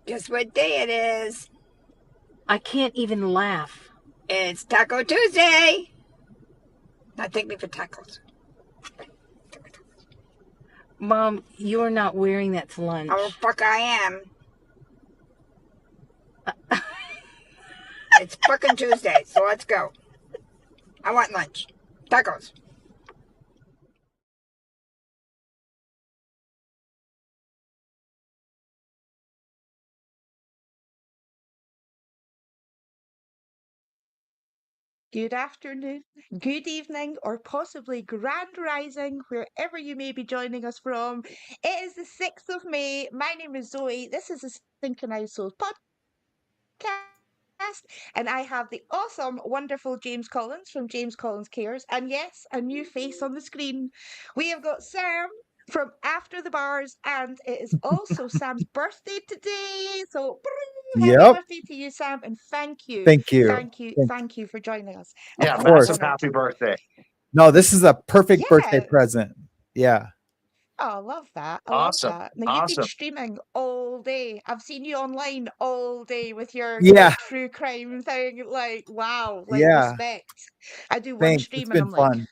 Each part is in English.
Guess what day it is? I can't even laugh. It's Taco Tuesday. Now take me for tacos. Mom, you're not wearing that to lunch. Oh, fuck, I am. It's fucking Tuesday, so let's go. I want lunch. Tacos. Good afternoon, good evening, or possibly grand rising, wherever you may be joining us from. It is the 6th of May. My name is Zoe. This is the Synchronized Souls podcast, and I have the awesome, wonderful James Collins from James Collins Cares. And yes, a new face on the screen. We have got Sam from After the Bars, and it is also Sam's birthday today. So, happy Yep. birthday to you, Sam, and thank you. Thank you. Thank you. Thank you for joining us. Of Yeah, course. massive happy birthday. No, this is a perfect birthday Yeah. present. Yeah. Oh, I love that. I Awesome. love that. Now, you've been Awesome. streaming all day. I've seen you online all day with your Yeah. like, true crime thing. Like, wow, like Yeah. respect. I do one Thanks. stream It's and been I'm like, fun.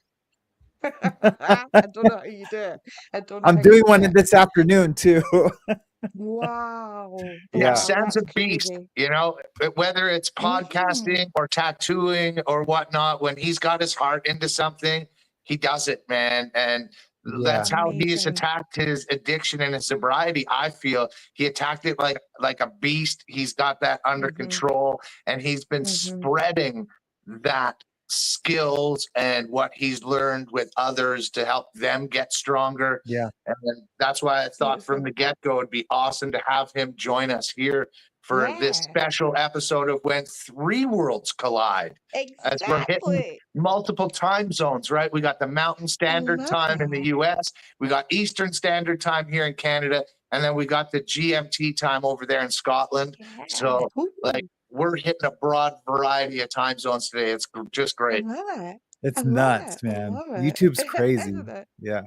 I don't know how you do it. I don't know I'm how doing you do one it. this afternoon too. Wow. Yeah, Wow, Sam's a that's beast. crazy. You know, whether it's podcasting or tattooing or whatnot, when he's got his heart into something, he does it, man. And that's how he's Amazing. attacked his addiction and his sobriety. I feel he attacked it like a beast. He's got that under control, and he's been spreading that skills and what he's learned with others to help them get stronger. Yeah. And that's why I thought from the get-go it'd be awesome to have him join us here for this special episode of When Three Worlds Collide. As we're hitting Exactly. multiple time zones, right? We got the Mountain Standard love Time in the that. US, we got Eastern Standard Time here in Canada, and then we got the GMT time over there in Scotland. So, like, we're hitting a broad variety of time zones today. It's just I great. love it. It's I love nuts, it. I man. love it. YouTube's crazy. Isn't it? Yeah.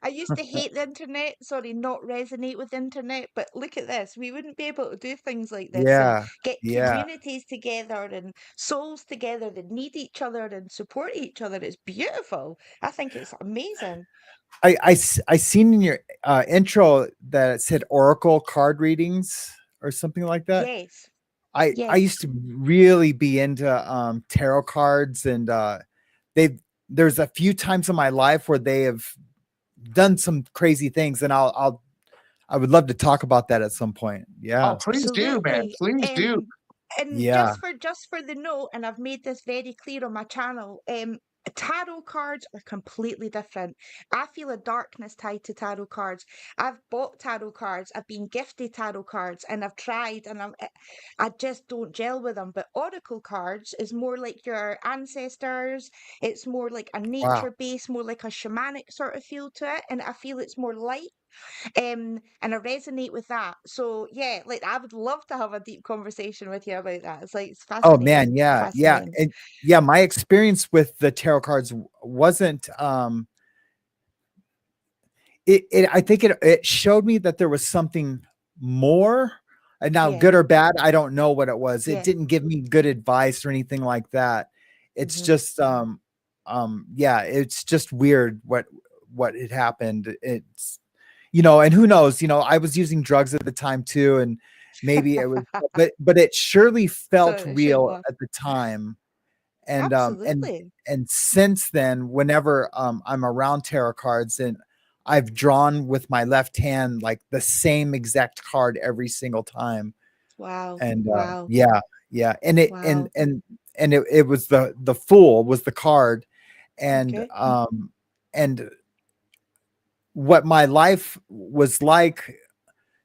I used to hate the internet, sorry, not resonate with the internet, but look at this. We wouldn't be able to do things like this and Yeah. get Yeah. communities together and souls together that need each other and support each other. It's beautiful. I think it's amazing. I seen in your intro that it said Oracle card readings or something like that. Yes. I Yes. used to really be into tarot cards, and there's a few times in my life where they have done some crazy things, and I would love to talk about that at some point. Yeah. Oh, please do, man. Please do. And Yeah. just for the note, and I've made this very clear on my channel, tarot cards are completely different. I feel a darkness tied to tarot cards. I've bought tarot cards, I've been gifted tarot cards, and I've tried, and I just don't gel with them. But oracle cards is more like your ancestors. It's more like a nature base, more like a shamanic sort of feel to it, and I feel it's more light. And I resonate with that. So yeah, like I would love to have a deep conversation with you about that. It's like it's Oh fascinating. man, yeah, yeah, Fascinating. and yeah. My experience with the tarot cards wasn't. I think it showed me that there was something more. And now, Yeah. good or bad, I don't know what it was. Yeah. It didn't give me good advice or anything like that. It's just yeah, it's just weird what had happened. It's, you know, and who knows, you know, I was using drugs at the time too, and maybe it was, but it surely felt So it real should at the time. And Absolutely. and since then, whenever I'm around tarot cards, and I've drawn with my left hand like the same exact card every single time. Wow. And Wow. yeah, yeah. And it Wow. and it was the Fool was the card. And Okay. and what my life was like,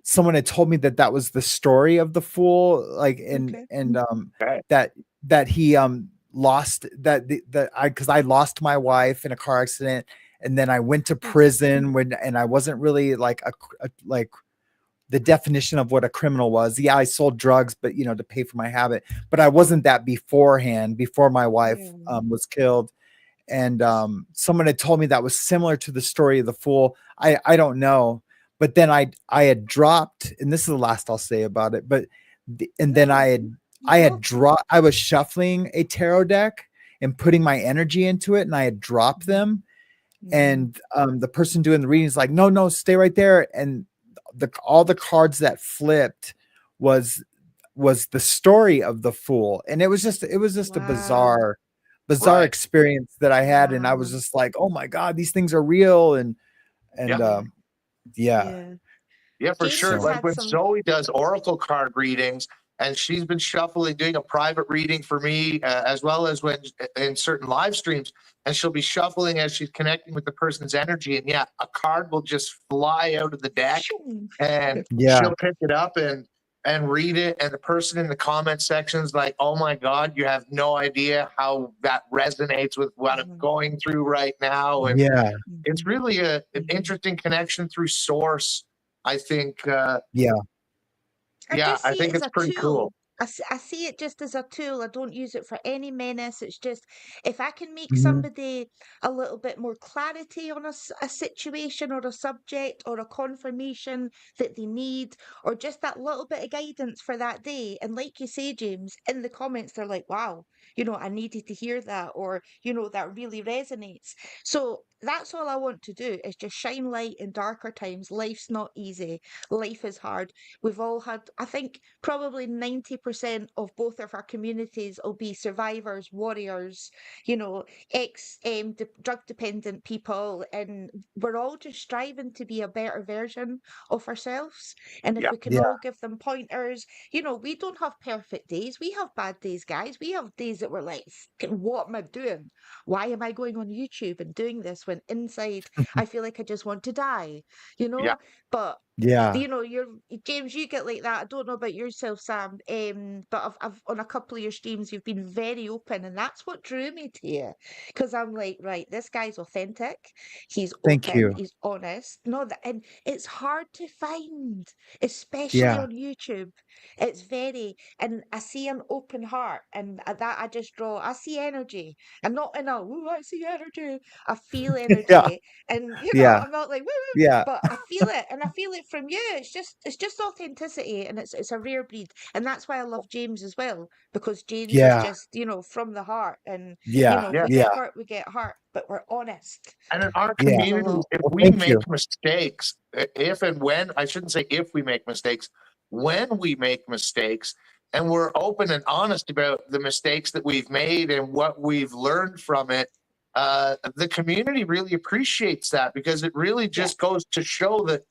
someone had told me that was the story of the Fool, like, Okay. and that he lost that because I lost my wife in a car accident, and then I went to prison and I wasn't really like like the definition of what a criminal was. Yeah, I sold drugs, but you know, to pay for my habit, but I wasn't that beforehand, before my wife was killed. And someone had told me that was similar to the story of the Fool. I don't know, but then I had dropped, and this is the last I'll say about it, but and then I had dropped, I was shuffling a tarot deck and putting my energy into it, and I had dropped them. And the person doing the reading is like, no, stay right there. And all the cards that flipped was the story of the Fool. And it was just a bizarre experience that I had. And I was just like, oh my God, these things are real. And yeah, for sure. Like when Zoe does oracle card readings, and she's been shuffling, doing a private reading for me, as well as when in certain live streams, and she'll be shuffling as she's connecting with the person's energy. And a card will just fly out of the deck, and she'll pick it up and read it. And the person in the comment section's like, oh my God, you have no idea how that resonates with what I'm going through right now. And it's really an interesting connection through source, I think. I think it's pretty cool. I see it just as a tool. I don't use it for any menace. It's just, if I can make somebody a little bit more clarity on a situation or a subject or a confirmation that they need, or just that little bit of guidance for that day. And like you say, James, in the comments, they're like, wow, I needed to hear that, or, that really resonates. So that's all I want to do, is just shine light in darker times. Life's not easy. Life is hard. We've all had, I think, probably 90% of both of our communities will be survivors, warriors, drug dependent people. And we're all just striving to be a better version of ourselves. And if we can all give them pointers, we don't have perfect days. We have bad days, guys. We have days that we're like, what am I doing? Why am I going on YouTube and doing this when inside I feel like I just want to die, But you're James, you get like that. I don't know about yourself, Sam. But I've on a couple of your streams, you've been very open, and that's what drew me to you. Because I'm like, right, this guy's authentic. He's open. He's honest. No, and it's hard to find, especially on YouTube. It's and I see an open heart, and that I just draw. I see energy. I'm not in I see energy. I feel energy, and I'm not like but I feel it, and I feel it from you. It's just authenticity, and it's a rare breed, and that's why I love James as well, because James is just from the heart, and we get hurt, but we're honest. And in our community, if we make mistakes, if and when, I shouldn't say if we make mistakes, when we make mistakes, and we're open and honest about the mistakes that we've made and what we've learned from it, the community really appreciates that, because it really just goes to show that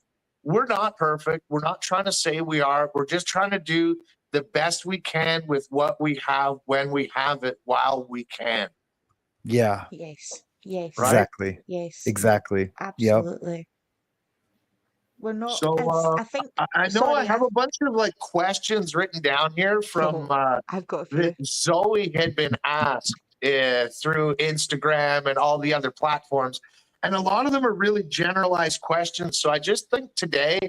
we're not perfect. We're not trying to say we are. We're just trying to do the best we can with what we have when we have it, while we can. Yeah. Yes. Right? Exactly. Yes. Exactly. Absolutely. Yep. We're not. So I think. I know I have a bunch of questions written down here from I've got a few. that Zoe had been asked through Instagram and all the other platforms. And a lot of them are really generalized questions. So I just think today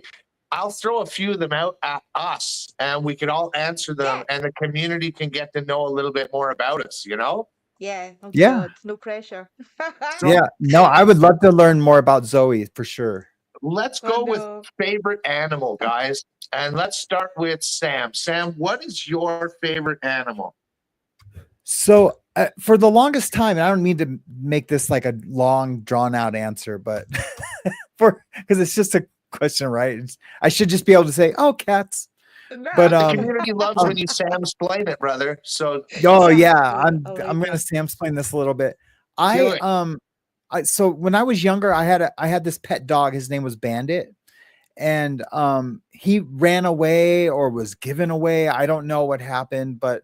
I'll throw a few of them out at us, and we can all answer them, and the community can get to know a little bit more about us, Yeah. Oh God, no pressure. No, I would love to learn more about Zoe for sure. Let's go with favorite animal, guys. And let's start with Sam. Sam, what is your favorite animal? So for the longest time, and I don't mean to make this like a long drawn out answer, but because it's just a question, right? I should just be able to say, oh, cats. No. But the community loves when you Sam-splain it, brother. So I'm gonna Sam-splain this a little bit. So when I was younger, I had this pet dog. His name was Bandit, and he ran away or was given away. I don't know what happened, but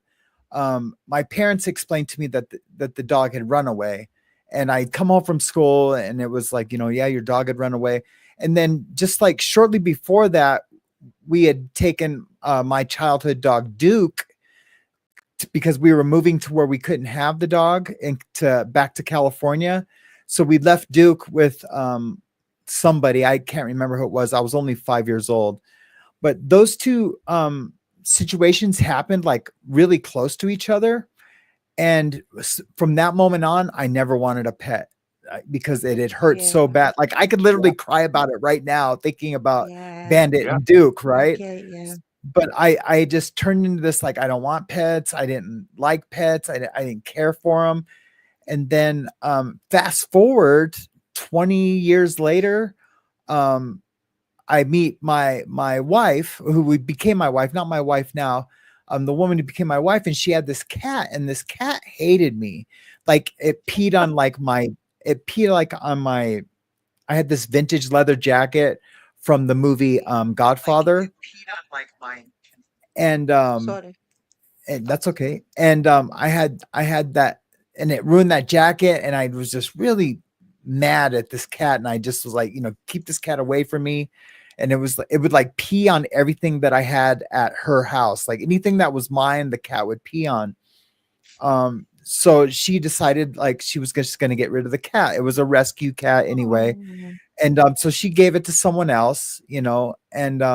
my parents explained to me that the dog had run away, and I'd come home from school, and it was like, your dog had run away. And then just like shortly before that, we had taken my childhood dog Duke, because we were moving to where we couldn't have the dog, and back to California. So we left Duke with somebody. I can't remember who it was. I was only 5 years old. But those two situations happened like really close to each other. And from that moment on, I never wanted a pet. because it had hurt so Yeah. bad. Like I could literally cry about it right now, thinking about Yeah. Bandit Yeah. and Duke, right? Okay, yeah. But I just turned into this, like, I don't want pets. I didn't like pets. I didn't care for them. And then fast forward 20 years later, I meet my wife, who became my wife, not my wife now. The woman who became my wife, and she had this cat, and this cat hated me. Like it peed on my. I had this vintage leather jacket from the movie Godfather, and Sorry. and that's okay. And I had that, and it ruined that jacket, and I was just really mad at this cat, and I just was like, keep this cat away from me. And it would like pee on everything that I had at her house, like anything that was mine, the cat would pee on. So she decided like she was just going to get rid of the cat. It was a rescue cat anyway. Oh. And so she gave it to someone else, and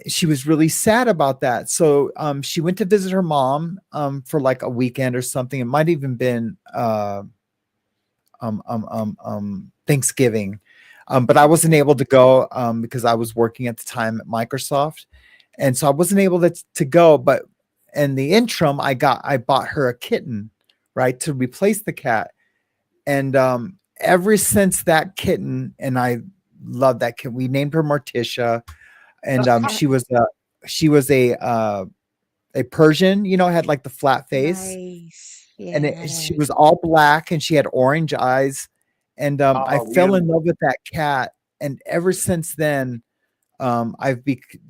she was really sad about that. So she went to visit her mom for like a weekend or something. It might even been Thanksgiving. But I wasn't able to go because I was working at the time at Microsoft. And so I wasn't able to go. But in the interim, I bought her a kitten, right, to replace the cat. And ever since that kitten, and I love that kitten, we named her Morticia. And she was a Persian, had like the flat face. Nice. And she Yeah. was all black, and she had orange eyes. And I fell in love with that cat. And ever since then, I've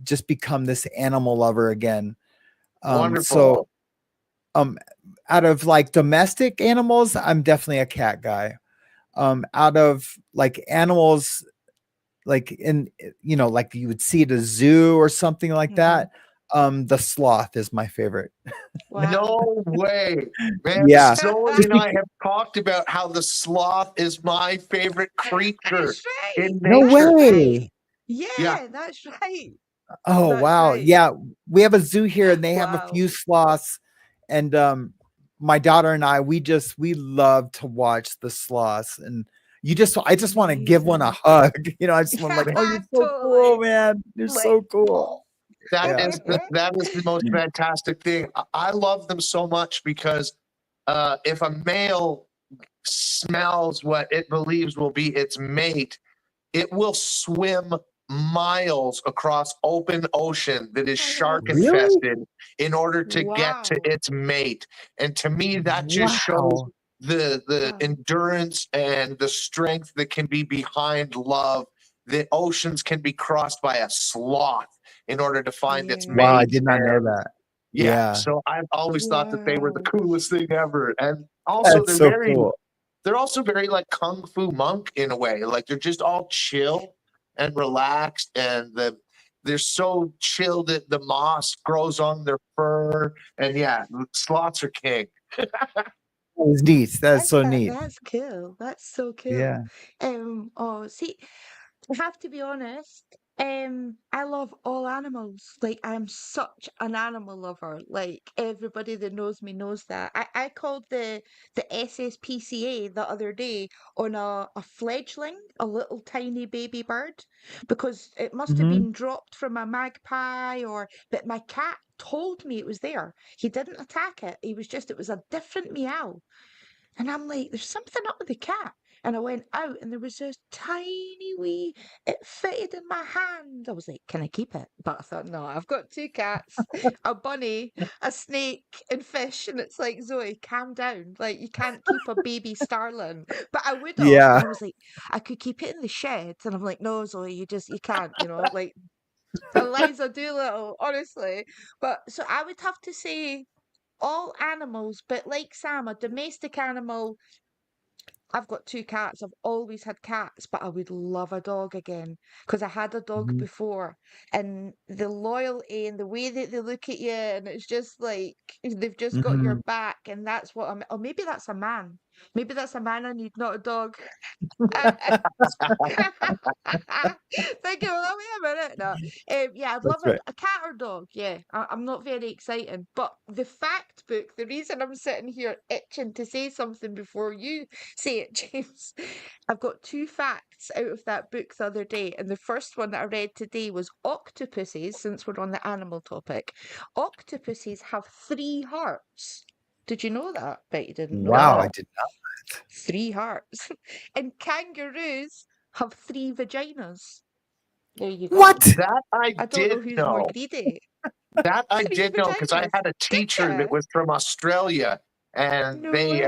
just become this animal lover again. Wonderful. So out of like domestic animals, I'm definitely a cat guy. Out of like animals, like like you would see at a zoo or something like that, the sloth is my favorite. Wow. No way, man. Yeah. Zoe and I have talked about how the sloth is my favorite creature That's right. in No nature. way. Yeah, that's right. Oh, That's wow. right. Yeah. We have a zoo here, and they have a Wow. few sloths. And my daughter and I, we love to watch the sloths. And I just want to give one a Amazing. hug. I just want like, oh, you're so cool, Totally. man. You're Like, so cool. That Yeah. is the most fantastic thing. I love them so much because if a male smells what it believes will be its mate, it will swim miles across open ocean that is shark Really? infested in order to get to Wow. its mate. And to me, that just shows Wow. the Wow. endurance and the strength that can be behind love. That oceans can be crossed by a sloth in order to find its Yeah. mate. Wow, I did not know And that. yeah, Yeah. so I've always thought that they were the Wow. coolest thing ever. And also That's so cool. they're also very like Kung Fu Monk in a way. Like they're just all chill and relaxed, and they're so chill that the moss grows on their fur. And yeah, sloths are king. That was neat. That's so neat. That's cool. That's so cool. Yeah. See, I have to be honest. I love all animals. Like I'm such an animal lover. Like everybody that knows me knows that. I called the SSPCA the other day on a fledgling, a little tiny baby bird, because it must have Mm-hmm. been dropped from a magpie but my cat told me it was there. He didn't attack it. It was a different meow. And I'm like, there's something up with the cat. And I went out and there was this tiny wee, it fitted in my hand. I was like, can I keep it? But I thought, no, I've got two cats, a bunny, a snake, and fish. And it's like, Zoe, calm down. Like, you can't keep a baby starling. But I would have. Yeah. And I was like, I could keep it in the shed. And I'm like, no, Zoe, you can't, like Eliza Doolittle, honestly. But so I would have to say, all animals, but like Sam, a domestic animal. I've got two cats. I've always had cats, but I would love a dog again because I had a dog Mhm. before, and the loyalty and the way that they look at you, and it's just like they've just got your Mhm. back, and that's what I'm. Or maybe that's a man. Maybe that's a man I need, not a dog. Thinking, well, wait a minute. No. Yeah, I'd love That's right. a cat or dog. Yeah, I'm not very exciting. But the fact book, the reason I'm sitting here itching to say something before you say it, James, I've got 2 facts out of that book the other day. And the first one that I read today was octopuses, since we're on the animal topic. Octopuses have 3 hearts. Did you know that? Bet you didn't know Wow, I that. did not. 3 hearts. And kangaroos have 3 vaginas. There you go. What? That I I don't know did who's more know. greedy. That I 3 did know because I vaginas. had a Did teacher ya? that was from Australia, and No they way.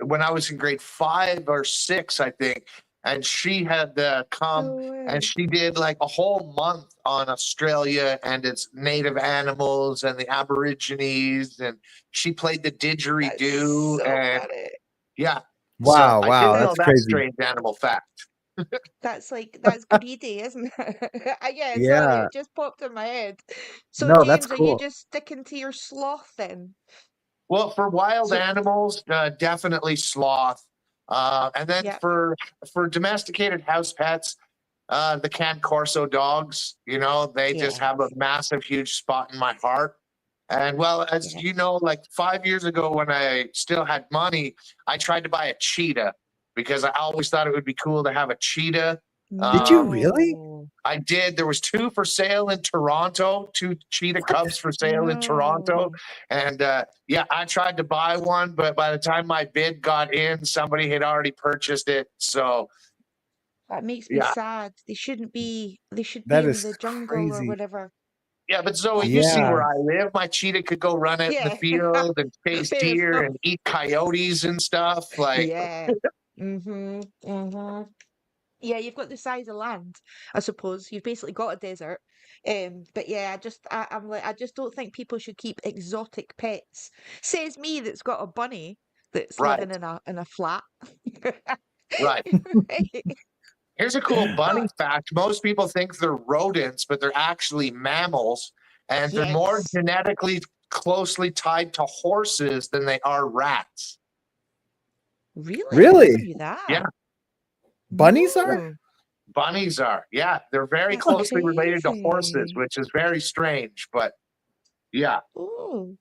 when I was in grade 5 or 6, I think, and she had come No and way. she did like a whole month on Australia and its native animals and the Aborigines, and she played the That's didgeridoo, so and funny. yeah, so Wow, I did wow, know that's That's that crazy. strange animal fact. that's greedy, isn't it? Yeah, sorry, Yeah. it just popped in my head. So No, that's James, are you cool. just sticking to your sloth then? Well, for wild So animals, definitely sloth. And then yeah, for domesticated house pets, the Can Corso dogs, they just have a yes, massive, huge spot in my heart. And well, as you yes. know, like 5 years ago when I still had money, I tried to buy a cheetah because I always thought it would be cool to have a cheetah. Did you Um, really? No, I did. There was 2 for sale in Toronto, 2 cheetah What? cubs for sale in Toronto. no. And yeah, I tried to buy one, but by the time my bid got in, somebody had already purchased it. So That makes me yeah. sad. They should be That in is the jungle or crazy. whatever. Yeah, but Zoe, you see Yeah. where I live. My cheetah could go run out in the Yeah, field and chase fair deer enough. and eat coyotes and stuff. Like, Yeah. Mm-hmm. Mm-hmm. Yeah, you've got the size of land, I suppose. You've basically got a desert. But yeah, I'm like, I just don't think people should keep exotic pets. Says me that's got a bunny that's living right, in a flat. right. Here's a cool bunny But fact. Most people think they're rodents, but they're actually mammals, and they're more yes. genetically closely tied to horses than they are rats. Really? I never Really? knew Yeah, that. Bunnies are? No, bunnies are. Yeah, they're very that's closely related to horses, crazy. which is very strange, but yeah, Oh,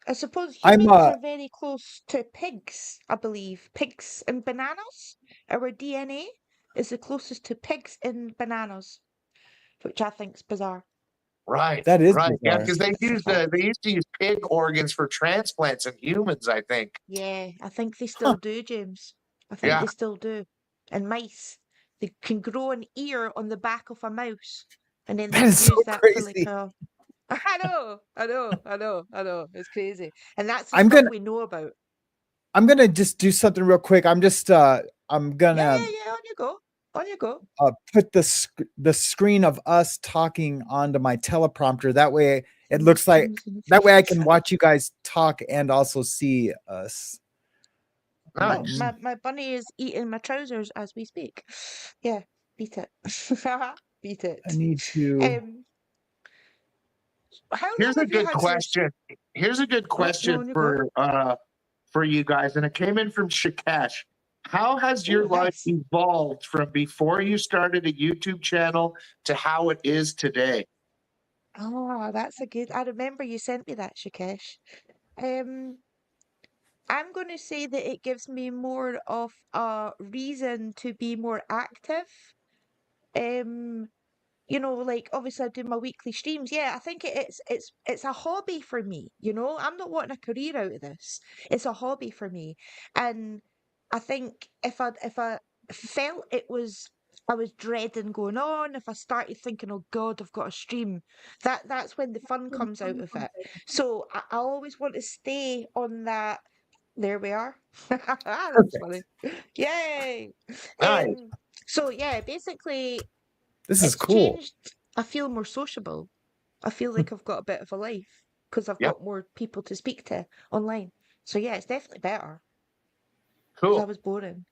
I suppose I'm humans are very close to pigs, I believe. Pigs and bananas. Our DNA is the closest to pigs and bananas, which I think's bizarre. right, that is right. Yeah, bizarre. because It's a fact. they used to use pig organs for transplants in humans, I think. Yeah, I think they Huh. still do, James. I think Yeah, they still do. And mice, they can grow an ear on the back of a mouse, and then they That can is so use that for like crazy. a. I know, I know, I know, I know. It's crazy, and that's the I'm stuff gonna we know about. I'm gonna just do something real quick. I'm Yeah, gonna yeah, yeah. On you go. On you go. put the screen of us talking onto my teleprompter. That way it And looks like James in the that way I can 57. watch you guys talk and also see us. Oh, nice. my bunny is eating my trousers as we speak. Yeah, beat it. Beat I it. need to Um, how long Here's a have you good had your? question. Here's a good Oh, no, question on you go. for you guys, and it came in from Shikesh. How has Oh, your life nice. evolved from before you started a YouTube channel to how it is today? Oh, that's a good. I remember you sent me that, Shikesh. Um, I'm going to say that it gives me more of a reason to be more active. Um, like obviously I do my weekly streams. Yeah, I think it's a hobby for me. I'm not wanting a career out of this. It's a hobby for me, and I think if I felt I was dreading going on. If I started thinking, "Oh God, I've got a stream," that's when the fun comes out of it. So I always want to stay on that. There we are. That's funny. perfect. Yay. Nice. So yeah, basically This is it's cool. changed. I feel more sociable. I feel like I've got a bit of a life because I've Yeah, got more people to speak to online. So yeah, it's definitely better because I cool. was boring.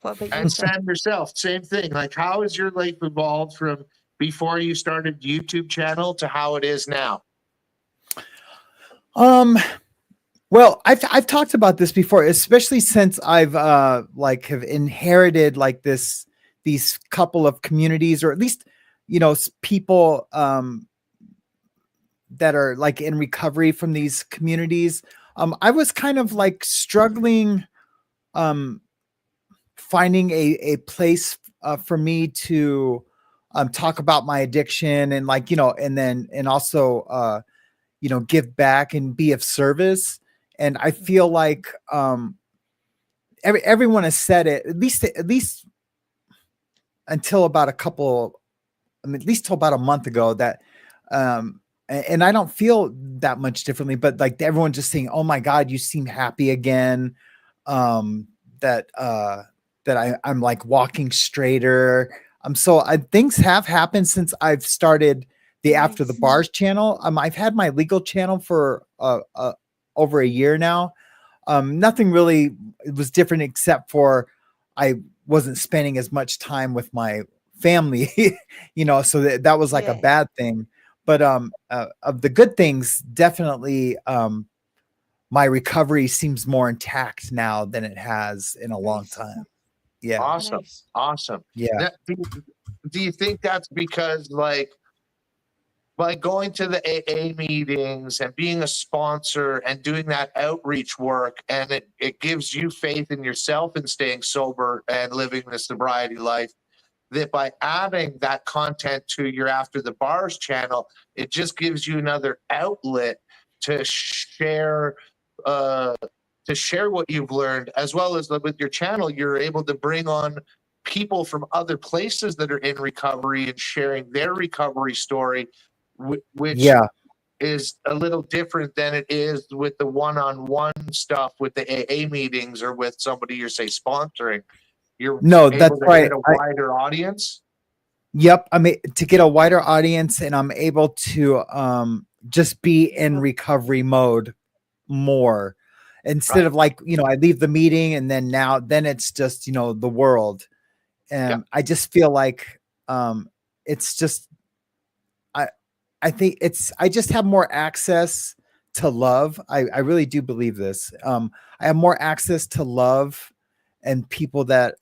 What about you, And Sam? Sam yourself, same thing. Like, how has your life evolved from before you started YouTube channel to how it is now? Um Well, I've talked about this before, especially since I've like have inherited like these couple of communities, or at least people that are like in recovery from these communities. I was kind of like struggling um finding a place for me to talk about my addiction, and like and also give back and be of service. And I feel like everyone has said it, at least until about at least till about a month ago, that and I don't feel that much differently, but like everyone just saying, oh my God, you seem happy again. That I'm like walking straighter. So things have happened since I've started the After the Nice. Bars channel. I've had my legal channel for over a year now. Nothing really was different, except for I wasn't spending as much time with my family, so that was like a Yeah. bad thing. But of the good things, definitely my recovery seems more intact now than it has in a long Nice. time. Yeah. Awesome. Nice. Awesome. Yeah. Now, do you think that's because like by going to the AA meetings and being a sponsor and doing that outreach work, and it gives you faith in yourself and staying sober and living the sobriety life, that by adding that content to your After the Bars channel, it just gives you another outlet to share what you've learned, as well as with your channel, you're able to bring on people from other places that are in recovery and sharing their recovery story, which Yeah. is a little different than it is with the one-on-one stuff with the AA meetings or with somebody you're say sponsoring. You're No, that's able to right. hit a wider audience. Yep. I mean, to get a wider audience, and I'm able to just be in recovery mode more, instead Right. of like, I leave the meeting and then it's just, the world. Yeah. I just feel like it's just I think I just have more access to love. I really do believe this. I have more access to love and people that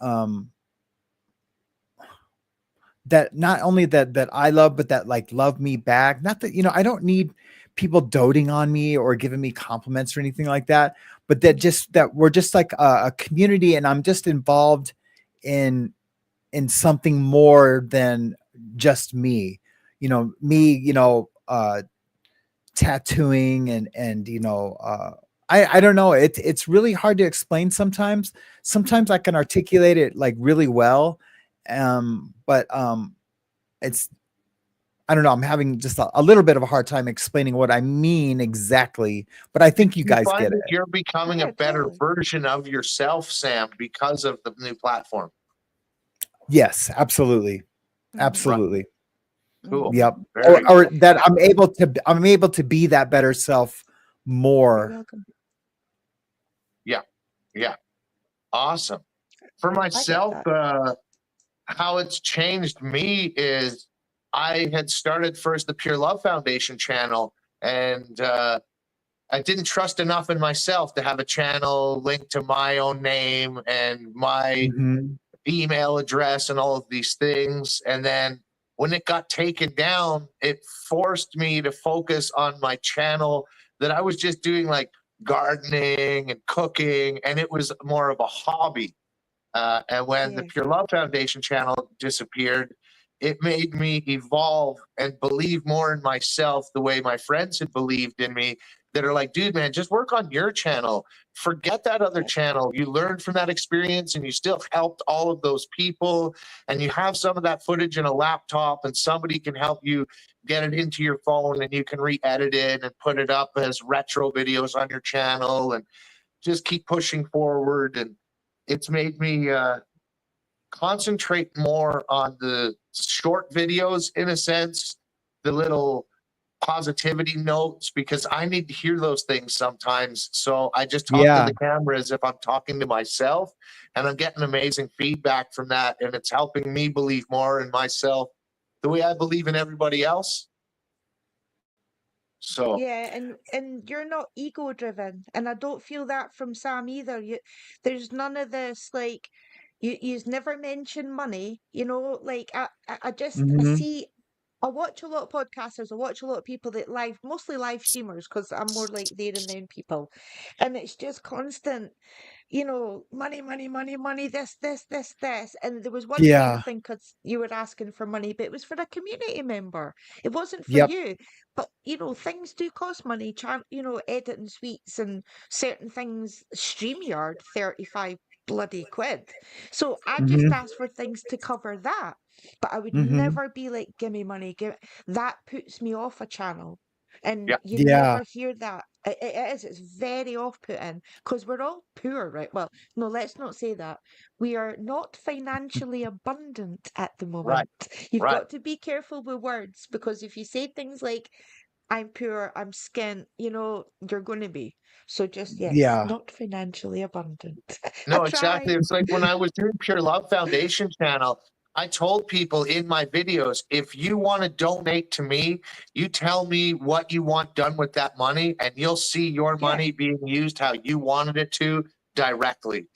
that not only that I love, but that like love me back. Not that, I don't need people doting on me or giving me compliments or anything like that, but that we're just like a community, and I'm just involved in something more than just me. Tattooing and I don't know. It's really hard to explain sometimes. Sometimes I can articulate it like really well. But it's I don't know. I'm having just a little bit of a hard time explaining what I mean exactly, but I think you You guys find get that it. you're becoming a Yeah, better totally. version of yourself, Sam, because of the new platform. Yes, absolutely. Mhm. Absolutely. Cool. Yep. Very Or cool. that I'm able to be that better self You're more. welcome. Yeah. Yeah. Awesome. For I get myself, that. how it's changed me is I had started first the Pure Love Foundation channel, and I didn't trust enough in myself to have a channel linked to my own name and my Mhm. email address and all of these things. And then when it got taken down, it forced me to focus on my channel that I was just doing like gardening and cooking, and it was more of a hobby. And when the Yeah. Pure Love Foundation channel disappeared, it made me evolve and believe more in myself the way my friends had believed in me, that are like, dude, man, just work on your channel. Forget that other channel. You learned from that experience and you still helped all of those people. And you have some of that footage in a laptop, and somebody can help you get it into your phone, and you can re-edit it and put it up as retro videos on your channel and just keep pushing forward. And it's made me concentrate more on the short videos, in a sense, the little positivity notes, because I need to hear those things sometimes. So I just talk to Yeah. the camera as if I'm talking to myself, and I'm getting amazing feedback from that. And it's helping me believe more in myself the way I believe in everybody else. So Yeah, and you're not ego driven, and I don't feel that from Sam either. There's none of this like you've never mentioned money. Like I Hmm. see. I watch a lot of podcasters. I watch a lot of people that mostly live streamers, because I'm more like there and then people, and it's just constant. Money, money, money, money, this. And there was one time, I Yeah. think, because you were asking for money, but it was for a community member. It wasn't for Yep. you. But, things do cost money. Editing suites and certain things, StreamYard, 35 bloody quid. So I just Hmm. asked for things to cover that. But I would Hmm. never be like, give me money. That puts me off a channel. And yeah, you Yeah. never hear that. It's very off-putting, because we're all poor, right? Well, no, let's not say that. We are not financially abundant at the right, moment. You've right. got to be careful with words, because if you say things like, I'm poor, I'm skint, you're going to be. So just, yes, Yeah. not financially abundant. I No, exactly. try. It's like when I was doing Pure Love Foundation channel, I told people in my videos, if you want to donate to me, you tell me what you want done with that money, and you'll see your Yeah, money being used how you wanted it to directly.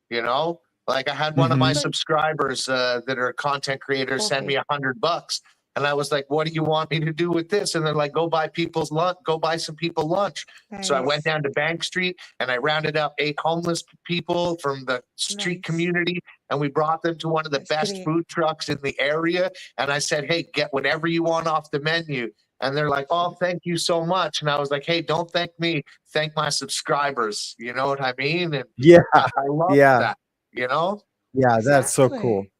You know, like I had one of my Hmm. but subscribers that are content creators send me coffee. $100, and I was like, "What do you want me to do with this?" And they're like, "Go buy people's lunch. Go buy some people lunch." So I went Nice, down to Bank Street and I rounded up 8 homeless people from the street nice. community, and we brought them to one of the That's best great. food trucks in the area. And I said, "Hey, get whatever you want off the menu." And they're like, "Oh, thank you so much." And I was like, "Hey, don't thank me. Thank my subscribers." You know what I mean? And Yeah. I love Yeah. that, you know? Yeah. That's so cool. Exactly.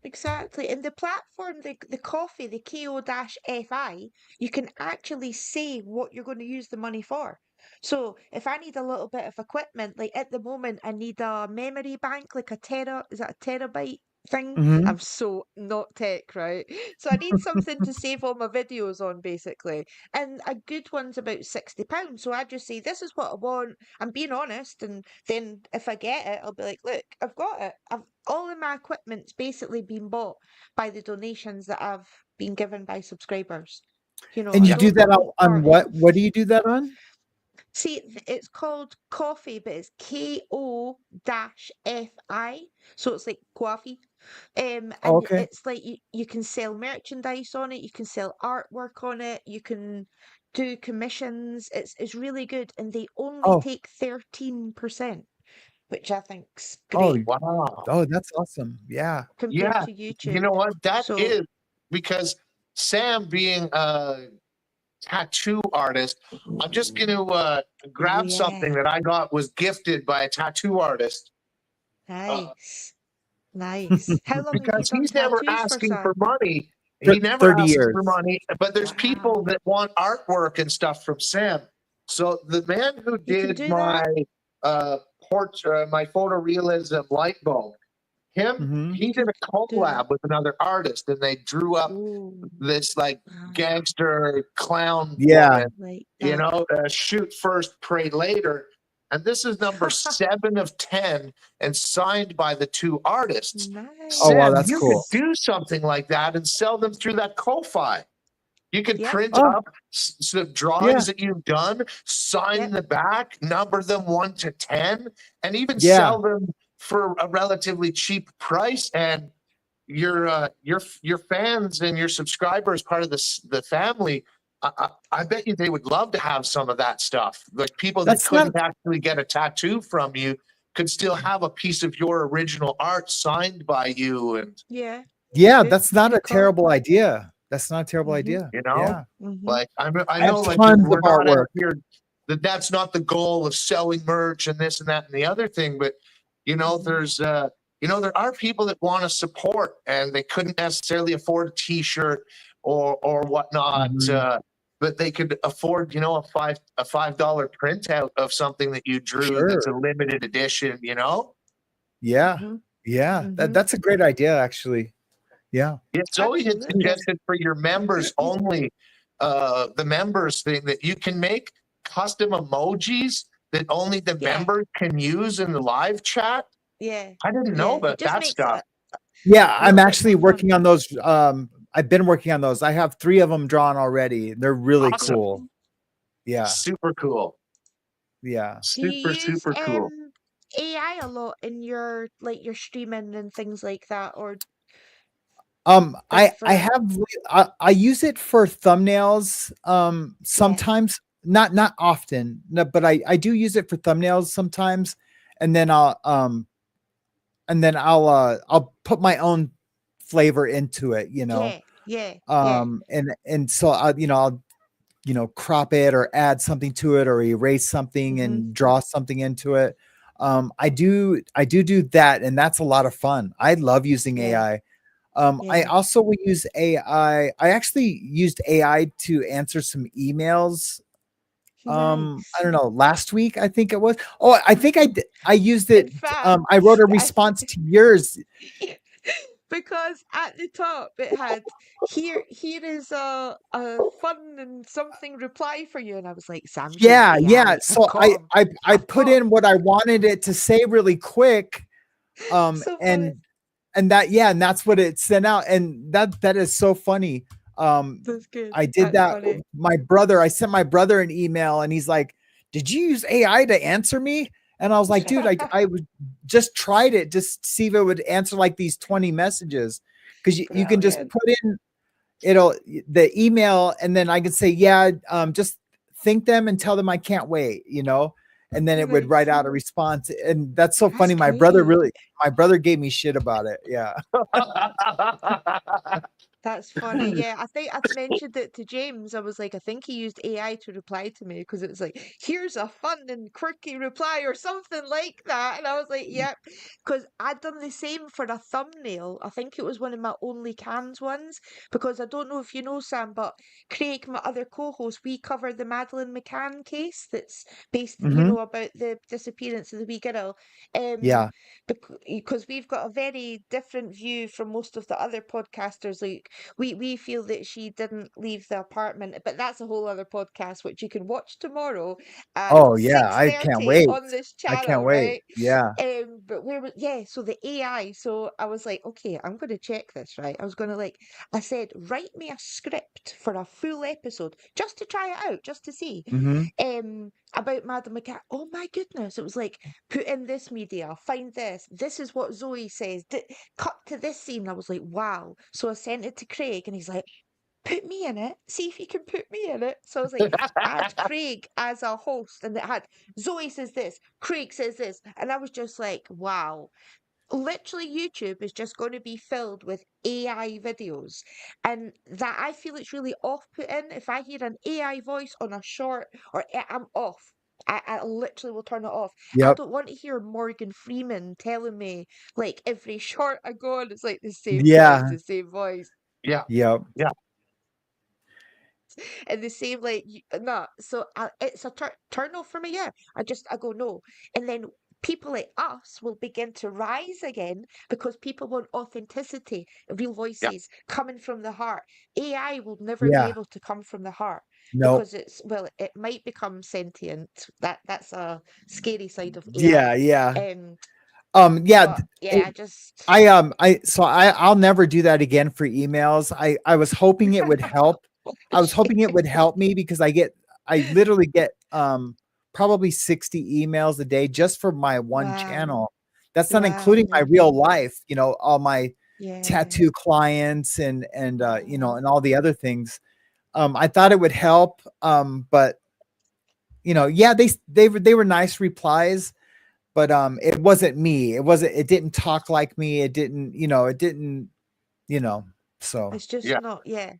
Exactly. And the platform, the coffee, the KO-FI, you can actually say what you're going to use the money for. So if I need a little bit of equipment, like at the moment, I need a memory bank, like is that a terabyte thing? Hmm. I'm so not tech, right? So I need something to save all my videos on, basically. And a good one's about £60. So I just say, this is what I want. I'm being honest. And then if I get it, I'll be like, look, I've got it. All of my equipment's basically been bought by the donations that I've been given by subscribers. And I you Yeah. do don't that want on part what? of. What do you do that on? See, it's called coffee, but it's KO-FI. So it's like coffee. Oh, And okay. it's like you can sell merchandise on it, you can sell artwork on it, you can do commissions. It's really good. And they only Oh, take 13%, which I think's oh, great Wow. oh, that's awesome. Yeah. compared Yeah. to You YouTube. know what? That So is because Sam being a tattoo artist, I'm just going to grab something yeah, that I got was gifted by a tattoo artist uh, nice, nice. How long have you because done he's never tattoos for, asking for Sam? money. He never 30 asks for years. money, but there's people Wow. that want artwork and stuff from Sam. So the man who You can did do my that. portrait, my photorealism light bulb, Hmm. he did You a can do that. collab with another artist, and they drew up Ooh, this like wow. gangster clown Yeah. woman, Like you that. know, shoot first, pray later. And this is number 7 of 10 and signed by the two artists. Oh, wow. Sam, That's you could cool. Nice. do something like that and sell them through that Ko-Fi. You could Yep, print Oh, up some yeah. drawings that you've done, sign yep, the back, number them 1 to 10, and even Yeah. sell them for a relatively cheap price. And your fans and your subscribers, part of the family. I bet you they would love to have some of that stuff. Like people that That's not, couldn't actually get a tattoo from you could still have a piece of your original art signed by you, and yeah. yeah, Good, that's not a good call. terrible idea. That's not a terrible Mm-hmm, idea. you know, Yeah. mm-hmm. like I I have know, like tons of we're not out artwork. here. That's not the goal of selling merch and this and that and the other thing, but there's there are people that want to support and they couldn't necessarily afford a T-shirt or whatnot, Hmm. but they could afford a $5 printout of something that you drew that's Sure. a limited edition. Yeah. Mm-hmm, Yeah. mm-hmm. That's a great idea, actually. Yeah. Zoe had Absolutely. suggested for your members only, the members thing, that you can make custom emojis that only the Yeah, members can use in the live chat. yeah, I didn't know yeah. It about just that makes stuff. Yeah. a I'm little bit actually more fun. working on those. I've been working on those. I have 3 of them drawn already. They're really Awesome. cool. Yeah. Super cool. Yeah. Do you use Super cool. AI a lot in your your streaming and things like that, or I for have I use it for thumbnails sometimes, not often, no, but I do use it for thumbnails sometimes, and then I'll put my own flavor into it, you know. yeah. And so I'll crop it or add something to it or erase something and draw something into it. I do that, and that's a lot of fun. I love using AI. I also will use AI. I actually used AI to answer some emails. Nice. I don't know, last week, I think it was. Oh, I think I used In it. fact, I wrote a response to yours. because at the top it had here is a fun and something reply for you, and I was like, Sam's used Yeah, yeah. AI. So I put in what I wanted it to say really quick. So funny. And that's what it sent out. And that is so funny. That's good. I did That's that. funny. I sent my brother an email, and he's like, "Did you use AI to answer me?" And I was like, "Dude, I just tried it just to see if it would answer like these 20 messages, because you can just Brilliant. put in the email, and then I can say, yeah, just think them and tell them I can't wait, and then it would write out a response. And that's so funny. That's My brother gave me shit about it. Yeah. That's funny. Yeah, I think I mentioned it to James. I was like, I think he used AI to reply to me because it was like, here's a fun and quirky reply or something like that. And I was like, yep. Because I'd done the same for a thumbnail. I think it was one of my Only Cans ones. Because I don't know if you know, Sam, but Craig, my other co-host, we covered the Madeleine McCann case that's based, about the disappearance of the wee girl. Yeah. Because we've got a very different view from most of the other podcasters. Like, we feel that she didn't leave the apartment, but that's a whole other podcast which you can watch tomorrow at Oh yeah. I can't 6:30 wait. on this I can't channel, wait. right? Yeah. But so the AI. So I was like, okay, I'm going to check this, right? I was going to I said, write me a script for a full episode just to try it out, just to see. Mm-hmm. About Madam McCann. Oh my goodness. It was like, put in this media, find this. This is what Zoe says. Cut to this scene. I was like, wow. So I sent it to Craig, and he's like, put me in it. See if you can put me in it. So I was like, add Craig as a host. And it had Zoe says this, Craig says this. And I was just like, wow. Literally, YouTube is just going to be filled with AI videos. And that I feel it's really off-putting. If I hear an AI voice on a short, I'm off. I literally will turn it off. I Yep. don't want to hear Morgan Freeman telling me every short I go on, it's like the same Yeah. voice, the same voice. Yeah. Yep. Yeah. And the same no. So it's a turn off for me. Yeah, I go no, and then people like us will begin to rise again because people want authenticity, real Yeah. voices coming from the heart. AI will never be Yeah. able to come from the heart Nope. because it might become sentient. That's a scary side of Yeah. AI. Yeah. But yeah, I'll never do that again for emails. I was hoping it would help. I was hoping it would help me because I literally get probably 60 emails a day just for my one channel. That's not including my real life, all my tattoo clients and and all the other things. I thought it would help. But they were nice replies, but it wasn't me. It didn't talk like me. It didn't, so it's just not. Yeah.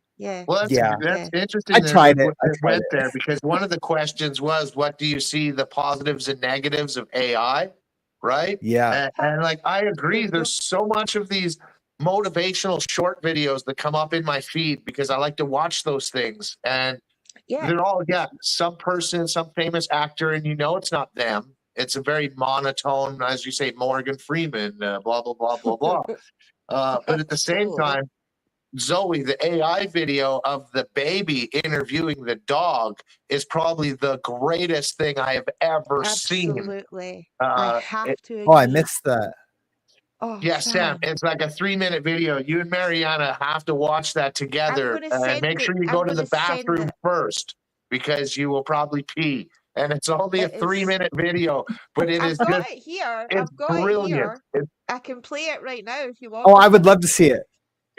Well, that's interesting. I tried it. Went there because one of the questions was, what do you see the positives and negatives of AI? Right. Yeah. And I agree. There's so much of these motivational short videos that come up in my feed because I like to watch those things. And they're all, some person, some famous actor, and it's not them. It's a very monotone, as you say, Morgan Freeman, blah, blah, blah, blah, blah. But at the same time, Zoe, the AI video of the baby interviewing the dog is probably the greatest thing I have ever seen. Absolutely. I have to agree. Oh, I missed that. Oh, Yeah, Sam, Sam. it's like a 3-minute video. You and Mariana have to watch that together. gonna send Make sure it. you I'm go to the gonna send bathroom it. first because you will probably pee. And it's only a It is. 3-minute video, but it is I've got just, it here. it's I've got it brilliant. here. I can play it right now if you want Oh, me I would to. love to see it.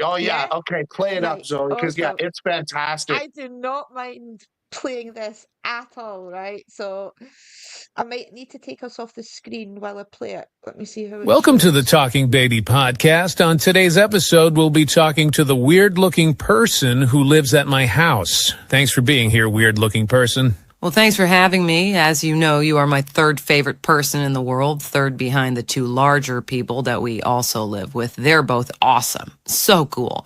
Oh, yeah. Yeah? Okay, play it up, Right. Zoe, because, yeah, Awesome. it's fantastic. I do not mind playing this at all, right? So I might need to take us off the screen while I play it. Let me see how it Welcome to the shows. Talking Baby podcast. On today's episode, we'll be talking to the weird-looking person who lives at my house. Thanks for being here, weird-looking person. Well, thanks for having me. As you know, you are my third favorite person in the world, third behind the two larger people that we also live with. They're both awesome. So cool.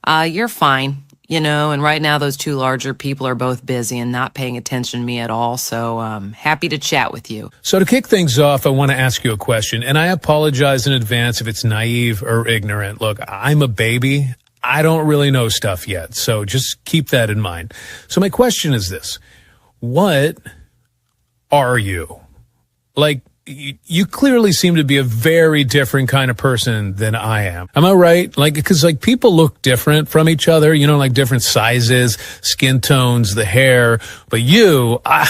You're fine, and right now those two larger people are both busy and not paying attention to me at all, so happy to chat with you. So to kick things off, I want to ask you a question, and I apologize in advance if it's naive or ignorant. Look, I'm a baby. I don't really know stuff yet, so just keep that in mind. So my question is this. What are you? Like, you clearly seem to be a very different kind of person than I am. Am I right? Like, because like people look different from each other, like different sizes, skin tones, the hair. But you, I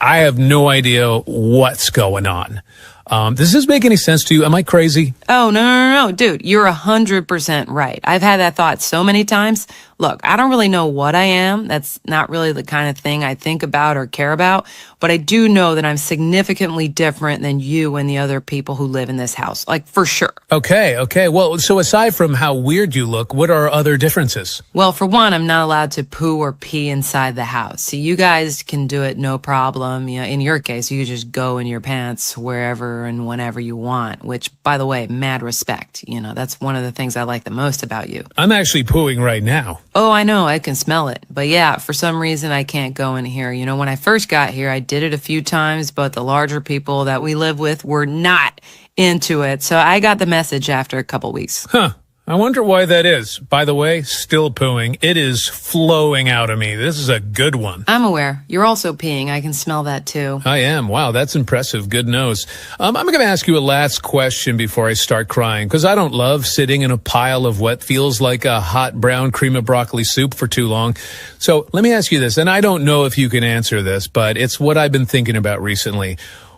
have no idea what's going on. Does this make any sense to you? Am I crazy? Oh, no, dude, you're 100% right. I've had that thought so many times. Look, I don't really know what I am. That's not really the kind of thing I think about or care about, but I do know that I'm significantly different than you and the other people who live in this house, like for sure. Okay. Well, so aside from how weird you look, what are other differences? Well, for one, I'm not allowed to poo or pee inside the house. See, you guys can do it no problem. In your case, you just go in your pants wherever and whenever you want, which, by the way, mad respect. That's one of the things I like the most about you. I'm actually pooing right now. Oh, I know. I can smell it. But yeah, for some reason, I can't go in here. When I first got here, I did it a few times, but the larger people that we live with were not into it. So I got the message after a couple weeks. Huh. I wonder why that is. By the way, still pooing. It is flowing out of me. This is a good one. I'm aware. You're also peeing. I can smell that too. I am. Wow, that's impressive. Good nose. I'm going to ask you a last question before I start crying, because I don't love sitting in a pile of what feels like a hot brown cream of broccoli soup for too long. So let me ask you this, and I don't know if you can answer this, but it's what I've been thinking about recently.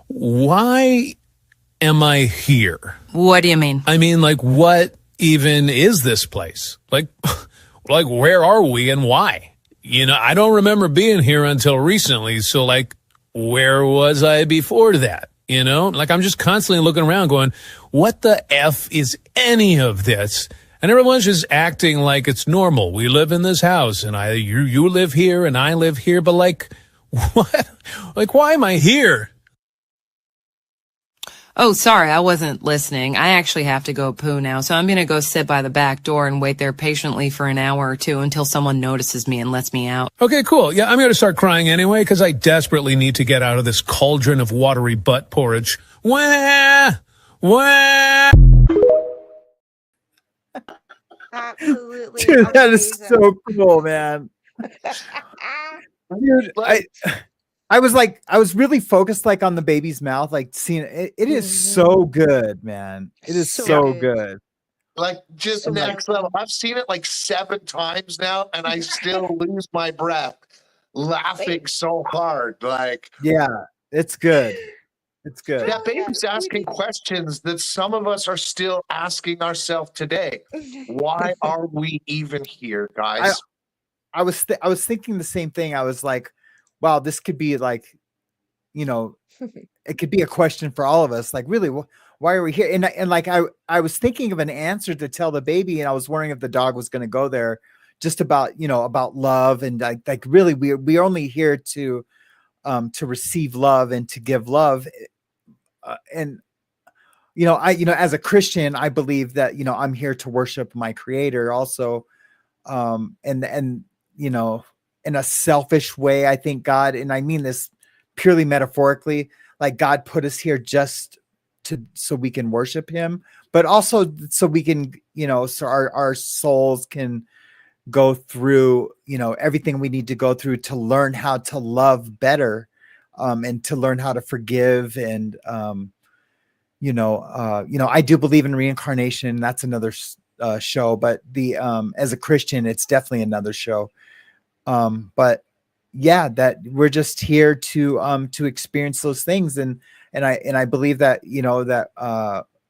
Why am I here? What do you mean? I mean, like, what even is this place? Like where are we and why? I don't remember being here until recently. So like, where was I before that? Like I'm just constantly looking around going, what the F is any of this? And everyone's just acting like it's normal. We live in this house and you live here and I live here. But like, what? Like, why am I here? Oh, sorry, I wasn't listening. I actually have to go poo now, so I'm going to go sit by the back door and wait there patiently for an hour or two until someone notices me and lets me out. Okay, cool. Yeah, I'm going to start crying anyway because I desperately need to get out of this cauldron of watery butt porridge. Wah! Wah! Absolutely. Dude, that is amazing. so cool, man. Dude, I was really focused like on the baby's mouth, like seeing it. It is so good, man. It is so good. Like just next level. I've seen it like 7 times now, and I still lose my breath laughing so hard. Like, yeah, it's good. It's good. That baby's asking questions that some of us are still asking ourselves today. Why are we even here, guys? I was thinking the same thing. I was like, wow, this could be like, it could be a question for all of us. Like, really, why are we here? And like, I was thinking of an answer to tell the baby, and I was wondering if the dog was going to go there, just about, about love. And like really, we're only here to receive love and to give love. And, as a Christian, I believe that, I'm here to worship my Creator also. And in a selfish way, I think God, and I mean this purely metaphorically, like God put us here just so we can worship Him, but also so we can, so our souls can go through, everything we need to go through to learn how to love better, and to learn how to forgive, and I do believe in reincarnation. That's another show, but as a Christian, it's definitely another show. But yeah, that we're just here to experience those things, and I believe that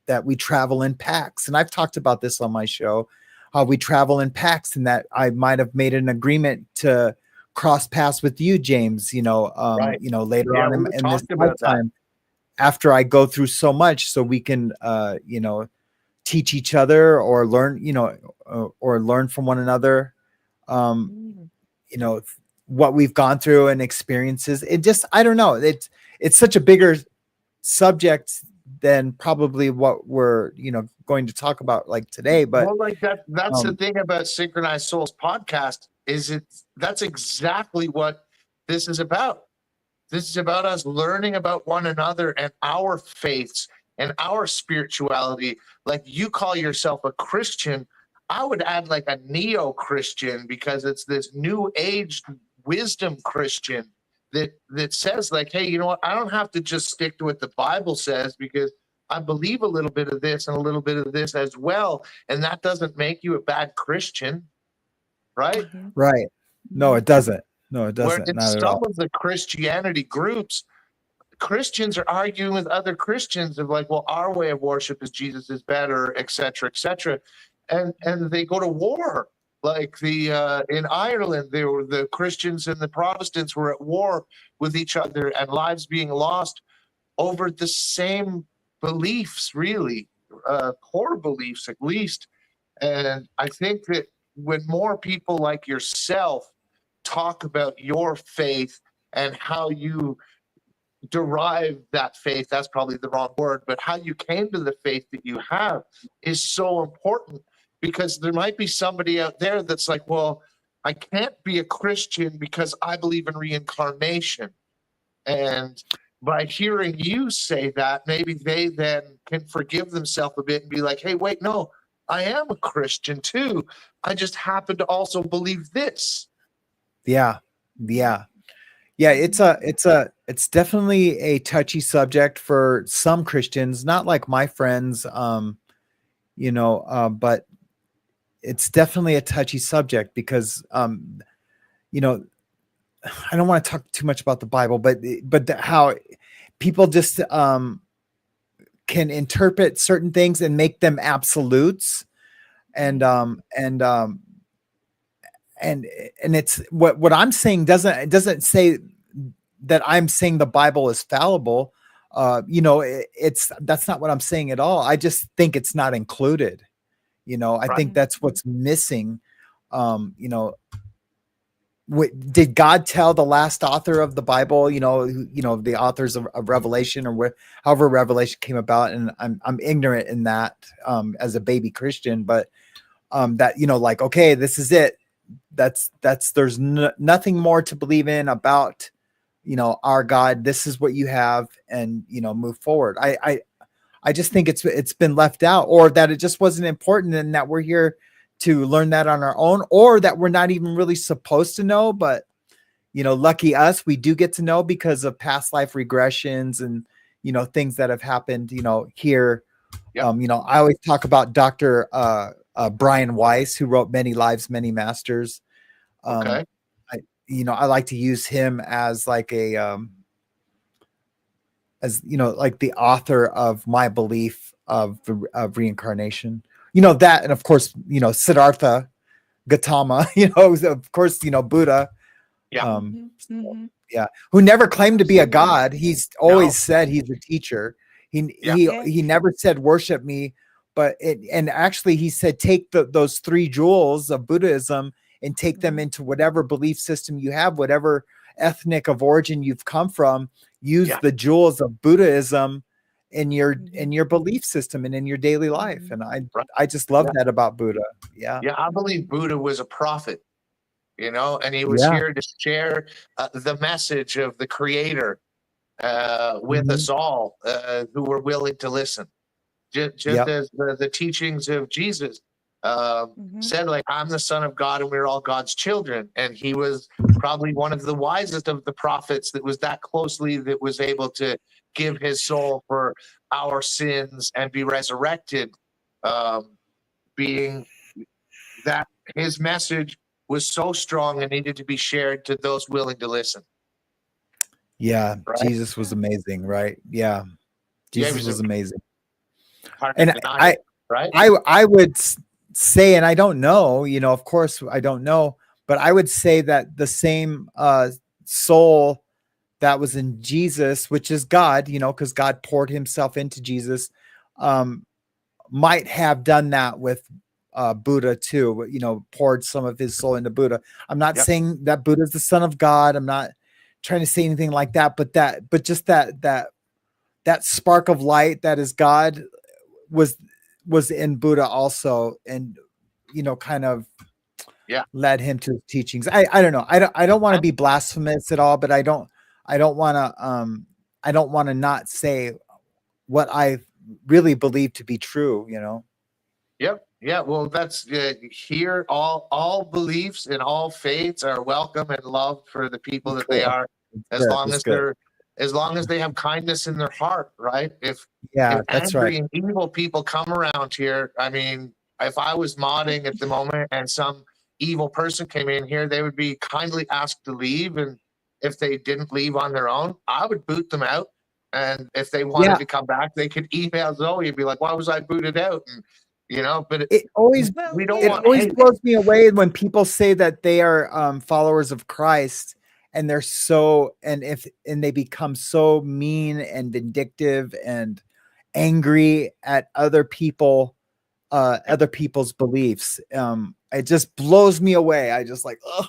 that we travel in packs, and I've talked about this on my show, how we travel in packs, and that I might have made an agreement to cross paths with you, James. Right. Later Yeah, on we in this talked about that. lifetime, after I go through so much, so we can teach each other or learn, or learn from one another. What we've gone through and experiences. It just, I don't know. It's such a bigger subject than probably what we're, going to talk about like today. But Well, like that's the thing about Synchronized Souls podcast is that's exactly what this is about. This is about us learning about one another and our faiths and our spirituality. Like, you call yourself a Christian, I would add like a neo-Christian, because it's this new age wisdom Christian that says like, hey, you know what? I don't have to just stick to what the Bible says, because I believe a little bit of this and a little bit of this as well. And that doesn't make you a bad Christian, right? Right. No, it doesn't. No, it Where doesn't. in Not at some all. of the Christianity groups, Christians are arguing with other Christians of like, well, our way of worship is Jesus is better, et cetera, and they go to war. Like in Ireland, the Christians and the Protestants were at war with each other, and lives being lost over the same beliefs, really core beliefs at least. And I think that when more people like yourself talk about your faith and how you derive that faith, that's probably the wrong word, but how you came to the faith that you have is so important, because there might be somebody out there that's like, well, I can't be a Christian because I believe in reincarnation. And by hearing you say that, maybe they then can forgive themselves a bit and be like, hey, wait, no, I am a Christian too. I just happen to also believe this. Yeah. It's definitely a touchy subject for some Christians, not like my friends, but it's definitely a touchy subject because, I don't want to talk too much about the Bible, but how people just can interpret certain things and make them absolutes, and it's what I'm saying doesn't say that I'm saying the Bible is fallible. That's not what I'm saying at all. I just think it's not included. I think that's what's missing. Did God tell the last author of the Bible, the authors of Revelation, or however Revelation came about? And I'm ignorant in that as a baby Christian, but that, like, okay, this is it. There's nothing more to believe in about, our God. This is what you have, and, move forward. I just think it's been left out, or that it just wasn't important, and that we're here to learn that on our own, or that we're not even really supposed to know. But, lucky us, we do get to know because of past life regressions and, things that have happened, here. Yep. I always talk about Dr. Brian Weiss, who wrote Many Lives, Many Masters. Okay. I like to use him as like like the author of my belief of reincarnation. That, and of course, Siddhartha Gautama, of course, Buddha. Yeah. Yeah. Who never claimed to be a god. He's always said he's a teacher. He never said worship me, and actually he said take those 3 jewels of Buddhism and take them into whatever belief system you have, whatever ethnic of origin you've come from. Use the jewels of Buddhism in your belief system and in your daily life. And I just love that about Buddha. Yeah. I believe Buddha was a prophet, and he was here to share the message of the Creator with us all who were willing to listen. Just as the teachings of Jesus said, like, I'm the son of God and we're all God's children. And he was probably one of the wisest of the prophets that was able to give his soul for our sins and be resurrected, being that his message was so strong and needed to be shared to those willing to listen. Yeah, right? Jesus was amazing, right? Yeah, Yeah, he Jesus was amazing. hard to And deny it, right? I would say, and I don't know, you know, of course I don't know, but I would say that the same soul that was in Jesus, which is God, you know, because God poured himself into Jesus, might have done that with Buddha too, you know, poured some of his soul into Buddha. I'm not saying that Buddha's the son of God. I'm not trying to say anything like that, but just that spark of light that is God was in Buddha also, and you know, kind of led him to his teachings. I don't know. I don't want to be blasphemous at all, but I don't want to not say what I really believe to be true, you know. Yep. Yeah. Well, that's here. All beliefs and all faiths are welcome and loved for the people that they are, as long as they have kindness in their heart, right? If that's angry right. and evil people come around here, I mean, if I was modding at the moment and some evil person came in here, they would be kindly asked to leave, and if they didn't leave on their own, I would boot them out. And if they wanted to come back, they could email Zoe and be like, "Why was I booted out?" And you know, but it always blows me away when people say that they are followers of Christ, and they're so and they become so mean and vindictive and angry at other people's beliefs. It just blows me away. I just like, oh,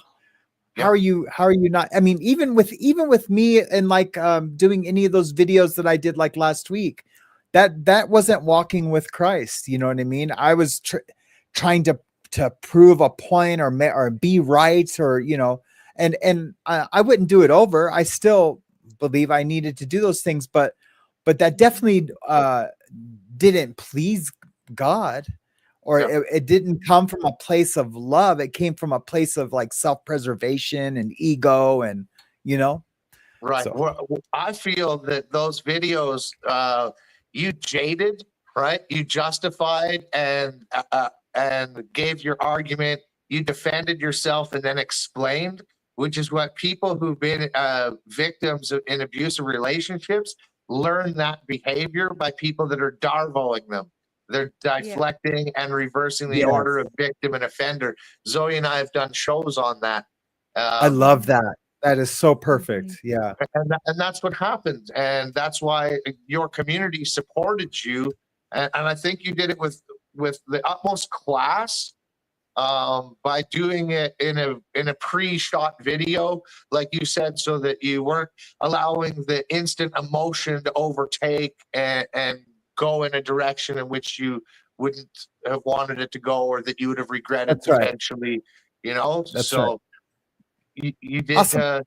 how are you not? I mean, even with me and like doing any of those videos that I did like last week, that wasn't walking with Christ. You know what I mean? I was trying to prove a point or be right, or, you know, and I wouldn't do it over. I still believe I needed to do those things, but that definitely didn't please God, or it didn't come from a place of love. It came from a place of like self-preservation and ego, and, you know. Right. So. Well, I feel that those videos, you jaded, right? You justified and gave your argument. You defended yourself and then explained, which is what people who've been victims in abusive relationships learn that behavior by people that are darvoing them. They're deflecting and reversing the order of victim and offender. Zoe and I have done shows on that. I love that. That is so perfect. Yeah. And that's what happened. And that's why your community supported you. And I think you did it with the utmost class, by doing it in a pre-shot video, like you said, so that you weren't allowing the instant emotion to overtake and go in a direction in which you wouldn't have wanted it to go, or that you would have regretted potentially, you know? You did, awesome.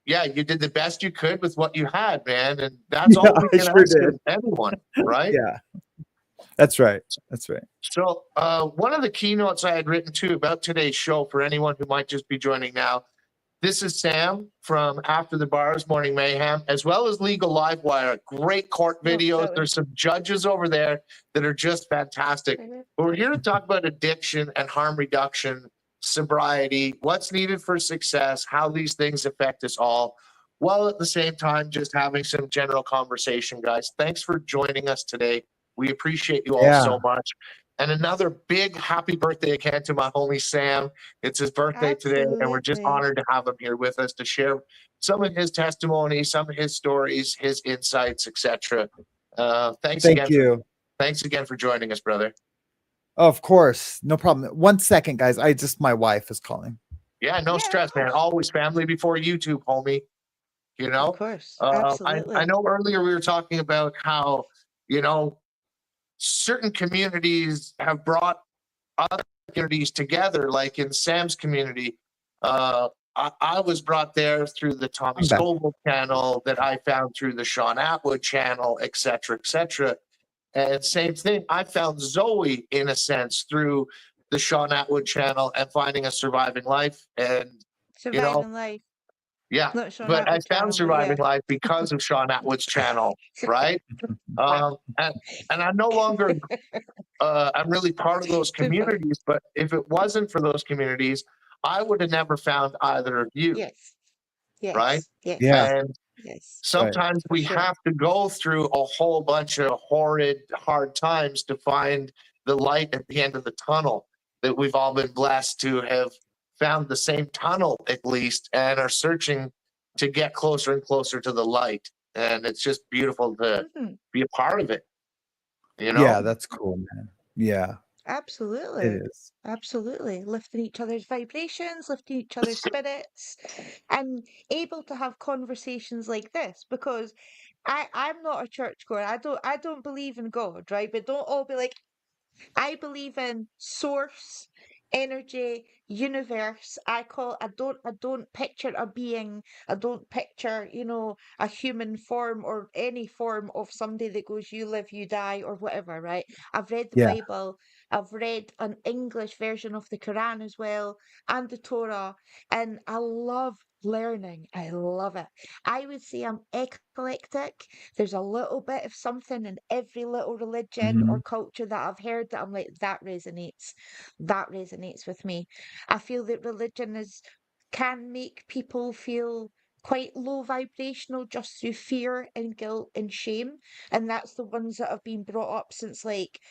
you did the best you could with what you had, man. And that's all we can ask of anyone, right? Yeah. That's right. That's right. So one of the keynotes I had written too about today's show, for anyone who might just be joining now, this is Sam from After the Bars Morning Mayhem, as well as Legal Livewire. Great court videos. There's some judges over there that are just fantastic. But we're here to talk about addiction and harm reduction, sobriety, what's needed for success, how these things affect us all, while at the same time just having some general conversation, guys. Thanks for joining us today. We appreciate you all so much. And another big happy birthday again to my homie Sam. It's his birthday today, and we're just honored to have him here with us to share some of his testimony, some of his stories, his insights, etc. Thanks again for joining us, brother. Of course, no problem. 1 second, guys. My wife is calling. Yeah, no stress, man. Always family before YouTube, homie. You know, of course, absolutely. I know earlier we were talking about how, you know, certain communities have brought other communities together, like in Sam's community. I was brought there through the Tommy Scoble channel, that I found through the Sean Atwood channel, etc., etc. And same thing, I found Zoe in a sense through the Sean Atwood channel and finding a surviving life. And, you know, Surviving life. yeah, Not Sean but I Atwood found channel, but yeah. surviving life because of Sean Atwood's channel, right? And I'm no longer, I'm really part of those Too funny. communities, but if it wasn't for those communities, I would have never found either of you, Yes. Yes. right? Yes. Yeah. And Yes. sometimes we sure. have to go through a whole bunch of horrid, hard times to find the light at the end of the tunnel, that we've all been blessed to have found the same tunnel at least and are searching to get closer and closer to the light. And it's just beautiful to Mhm. be a part of it, you know? Yeah, that's cool, man. Yeah, Absolutely. it is. Absolutely. Lifting each other's vibrations, lifting each other's spirits, and able to have conversations like this, because I'm not a churchgoer. I don't believe in God, right? But don't all be like, I believe in source, energy, universe. I don't picture a being. I don't picture, a human form or any form of somebody that goes, you live, you die, or whatever, right? I've read the Yeah. Bible. I've read an English version of the Quran as well, and the Torah, and I love learning. I love it. I would say I'm eclectic. There's a little bit of something in every little religion or Mhm. culture that I've heard that I'm like, that resonates. That resonates with me. I feel that religion can make people feel quite low vibrational just through fear and guilt and shame. And that's the ones that have been brought up since, like,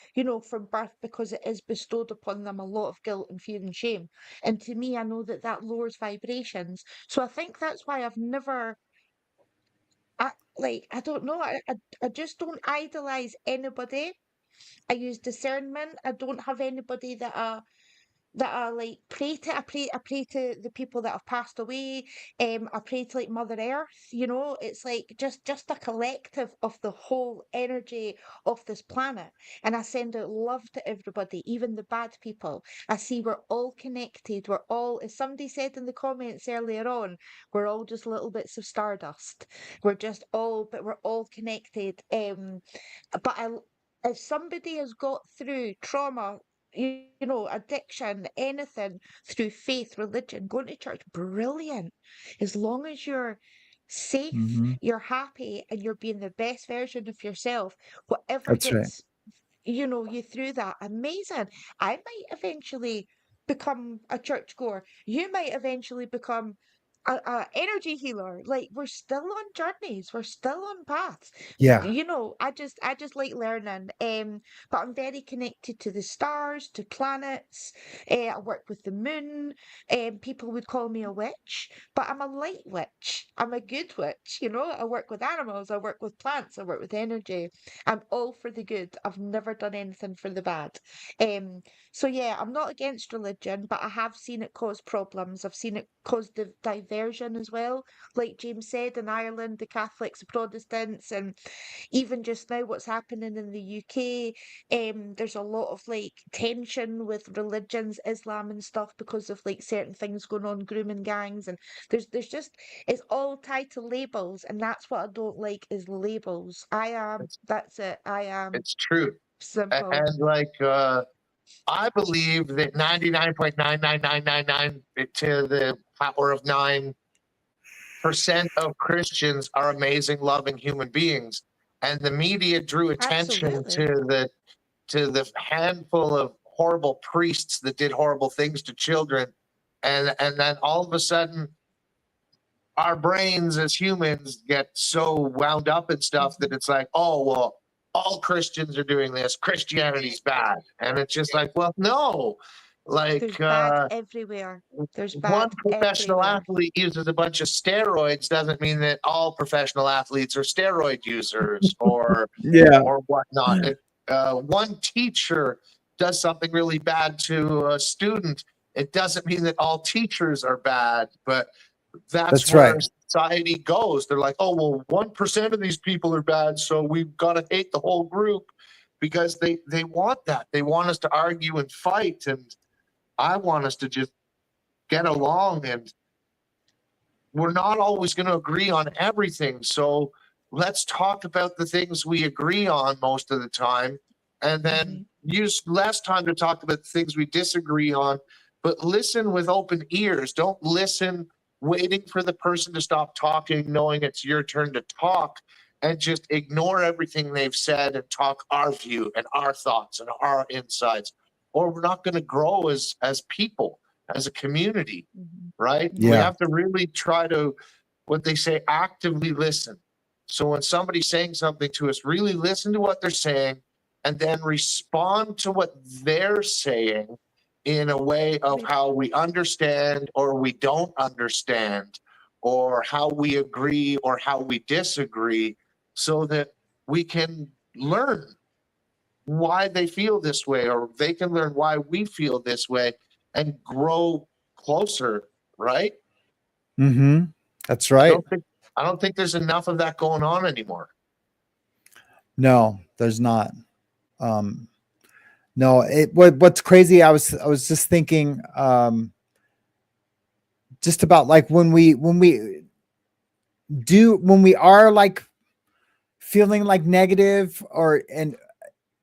from birth, because it is bestowed upon them a lot of guilt and fear and shame. And to me, I know that that lowers vibrations. So I think that's why I've never I don't know. I just don't idolize anybody. I use discernment. I don't have anybody that I like pray to. I pray to the people that have passed away. I pray to like Mother Earth. It's like just a collective of the whole energy of this planet. And I send out love to everybody, even the bad people. I see we're all connected. We're all, as somebody said in the comments earlier on, we're all just little bits of stardust. But we're all connected. But if somebody has got through trauma, addiction, anything through faith, religion, going to church, brilliant. As long as you're safe, Mhm. you're happy, and you're being the best version of yourself, whatever That's right. gets, you through that, amazing. I might eventually become a churchgoer. You might eventually become a energy healer. Like, we're still on journeys, we're still on paths. Yeah. I just like learning. But I'm very connected to the stars, to planets. I work with the moon. People would call me a witch, but I'm a light witch. I'm a good witch. I work with animals, I work with plants, I work with energy. I'm all for the good. I've never done anything for the bad. Um, so yeah, I'm not against religion, but I have seen it cause problems. I've seen it cause diversion as well. Like James said, in Ireland, the Catholics, the Protestants, and even just now what's happening in the UK, there's a lot of like tension with religions, Islam and stuff, because of like certain things going on, grooming gangs, and there's just, it's all tied to labels, and that's what I don't like, is labels. It's, That's it. I am it's true. simple. And like, I believe that 99.99999 to the power of 9% of Christians are amazing, loving human beings. And the media drew attention Absolutely. to the handful of horrible priests that did horrible things to children. And then all of a sudden, our brains as humans get so wound up in stuff that it's like, oh, well, all Christians are doing this. Christianity's bad. And it's just like, well, no. There's Like, bad everywhere. There's one bad professional everywhere. athlete uses a bunch of steroids doesn't mean that all professional athletes are steroid users Yeah. or whatnot. One teacher does something really bad to a student, it doesn't mean that all teachers are bad, but that's That's right. where society goes. They're like, oh, well, 1% of these people are bad, so we've got to hate the whole group, because they want that. They want us to argue and fight, and I want us to just get along, and we're not always going to agree on everything. So let's talk about the things we agree on most of the time, and then use less time to talk about things we disagree on, but listen with open ears. Don't listen waiting for the person to stop talking, knowing it's your turn to talk, and just ignore everything they've said and talk our view and our thoughts and our insights. Or we're not going to grow as people, as a community, right? We Yeah. have to really try to, what they say, actively listen. So when somebody's saying something to us, really listen to what they're saying and then respond to what they're saying in a way of how we understand or we don't understand, or how we agree or how we disagree, so that we can learn why they feel this way, or they can learn why we feel this way and grow closer, right? Mm-hmm. That's I right. don't think there's enough of that going on anymore. No, there's not. No, what's crazy, I was just thinking just about like when we are like feeling like negative, and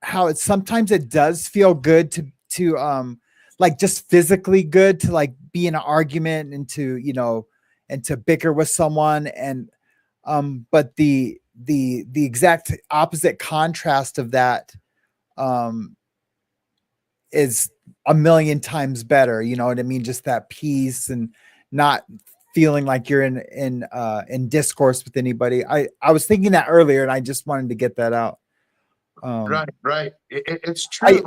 how it sometimes it does feel good to like just physically good to like be in an argument and to, and to bicker with someone, and but the exact opposite contrast of that is a million times better. You know what I mean? Just that peace and not feeling like you're in discourse with anybody. I was thinking that earlier, and I just wanted to get that out. Right. It's true.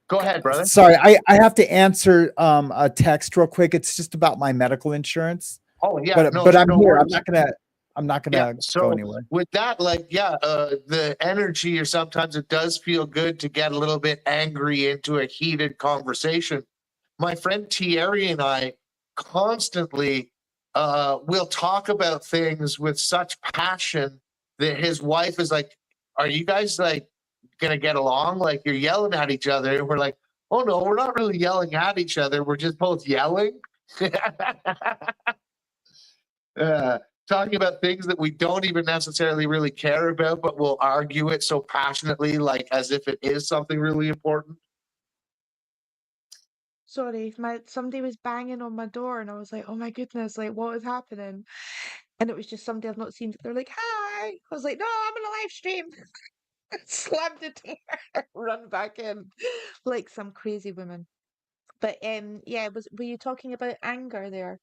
Go ahead, brother. Sorry, I have to answer a text real quick. It's just about my medical insurance. Oh yeah, but I'm here. worries. I'm not gonna go anywhere. With that, the energy, or sometimes it does feel good to get a little bit angry into a heated conversation. My friend Thierry and I constantly will talk about things with such passion that his wife is like, "Are you guys like gonna get along? Like you're yelling at each other." And we're like, "Oh no, we're not really yelling at each other. We're just both yelling." Talking about things that we don't even necessarily really care about, but we'll argue it so passionately, like as if it is something really important. Sorry, somebody was banging on my door, and I was like, "Oh my goodness, like what is happening?" And it was just somebody I've not seen. They're like, "Hi!" I was like, "No, I'm on a live stream." Slammed the door, run back in, like some crazy woman. But yeah, were you talking about anger there,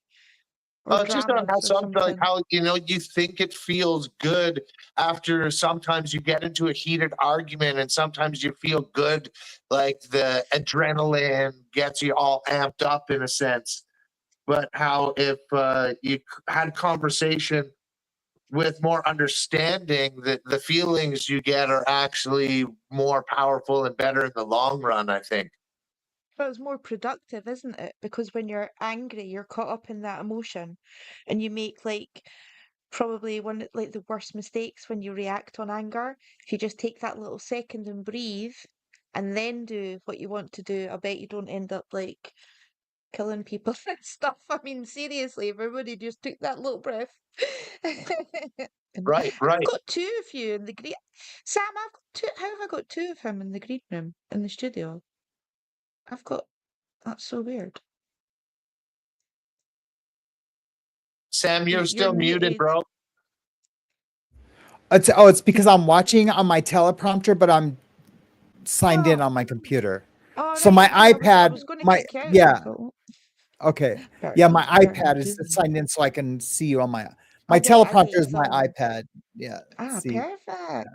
or Just on how dramas or something? how you think it feels good after sometimes you get into a heated argument, and sometimes you feel good, like the adrenaline gets you all amped up in a sense. But how if you had conversation with more understanding, that the feelings you get are actually more powerful and better in the long run, I think. But it's more productive, isn't it? Because when you're angry, you're caught up in that emotion, and you make like probably one like the worst mistakes when you react on anger. If you just take that little second and breathe, and then do what you want to do, I bet you don't end up like killing people and stuff. I mean, seriously, if everybody just took that little breath. Right. I've got two of you in the green. Sam, I've got two. How have I got two of him in the green room in the studio? I've got. That's so weird. Sam, you're You're still muted, muted. bro. It's because I'm watching on my teleprompter, but I'm signed in Oh. on my computer. Oh, So right, my okay, I iPad, was going to my kick you out. yeah, I thought, "Oh, okay, better yeah, not- my better not iPad do is that." signed in, so I can see you on my I teleprompter get is my some. iPad. Yeah, Ah, see, perfect.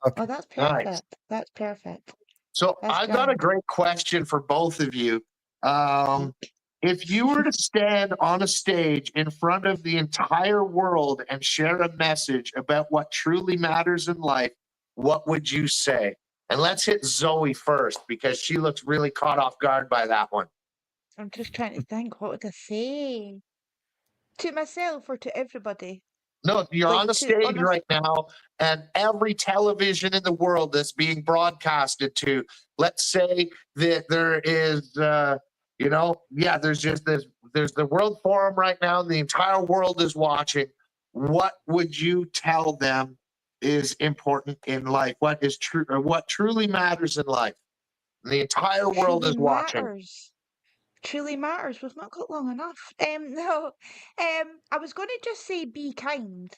okay. Oh, that's Nice. perfect. That's perfect. So That's I've got a grand. great question for both of you. If you were to stand on a stage in front of the entire world and share a message about what truly matters in life, what would you say? And let's hit Zoe first, because she looks really caught off guard by that one. I'm just trying to think, what would I say? To myself or to everybody? No, you're Like on the to stage on a right now, and every television in the world that's being broadcasted to, let's say that there is, there's the World Forum right now, and the entire world is watching. What would you tell them is important in life, what is true, or what truly matters in life. The entire world Truly is watching. matters. Truly matters. We've not got long enough. No. I was going to just say be kind,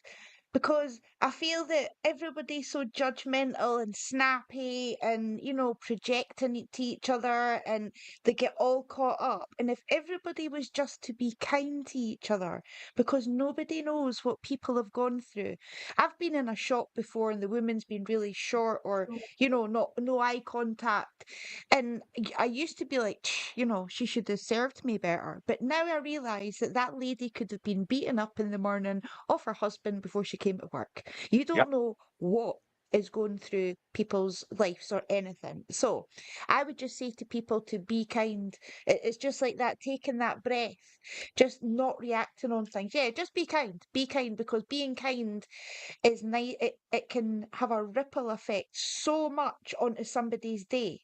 because I feel that everybody's so judgmental and snappy and, projecting it to each other, and they get all caught up. And if everybody was just to be kind to each other, because nobody knows what people have gone through. I've been in a shop before and the woman's been really short, or, not no eye contact. And I used to be like, she should have served me better. But now I realise that that lady could have been beaten up in the morning of her husband before she came to work. You Yep. don't know what is going through people's lives or anything. So I would just say to people to be kind. It's just like that, taking that breath, just not reacting on things. Yeah, just be kind. Be kind, because being kind is nice. It can have a ripple effect so much onto somebody's day.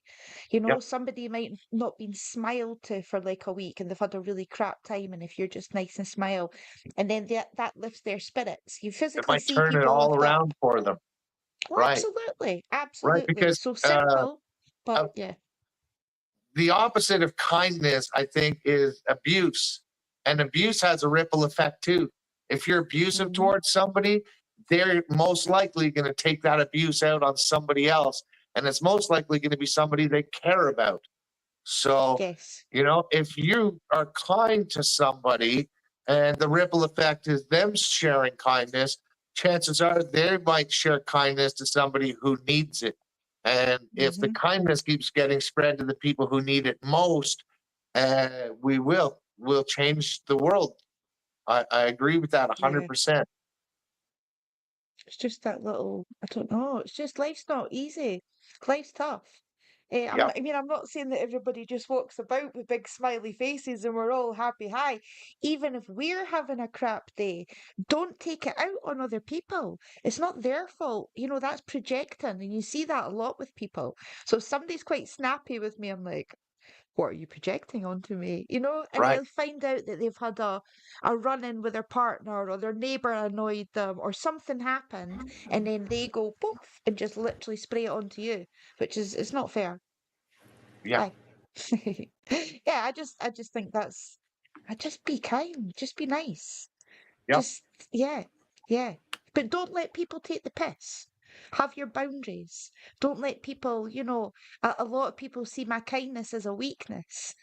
Yep. Somebody might not been smiled to for like a week and they've had a really crap time. And if you're just nice and smile, and then that lifts their spirits. You It physically might see turn it people all lift up. around for them. Well, Right. absolutely. Right. Absolutely. Because So simple, uh, but yeah. the opposite of kindness, I think, is abuse. And abuse has a ripple effect too. If you're abusive Mhm. towards somebody, they're most likely going to take that abuse out on somebody else. And it's most likely going to be somebody they care about. So, Yes. if you are kind to somebody and the ripple effect is them sharing kindness, chances are they might share kindness to somebody who needs it. And if the Hmm. kindness keeps getting spread to the people who need it most, we'll change the world. I agree with that Yeah. 100%. It's just that little, I don't know. It's just life's not easy. Life's tough. Yeah, I'm not saying that everybody just walks about with big smiley faces and we're all happy. Hi, even if we're having a crap day, don't take it out on other people. It's not their fault. That's projecting, and you see that a lot with people. So if somebody's quite snappy with me, I'm like, what are you projecting onto me? And right. they'll find out that they've had a run-in with their partner, or their neighbor annoyed them, or something happened, and then they go poof and just literally spray it onto you, which is, it's not fair. Yeah, Aye. Yeah, I just think I just be kind, just be nice. yeah. Just, yeah, yeah. But don't let people take the piss. Have your boundaries. Don't let people, a lot of people see my kindness as a weakness.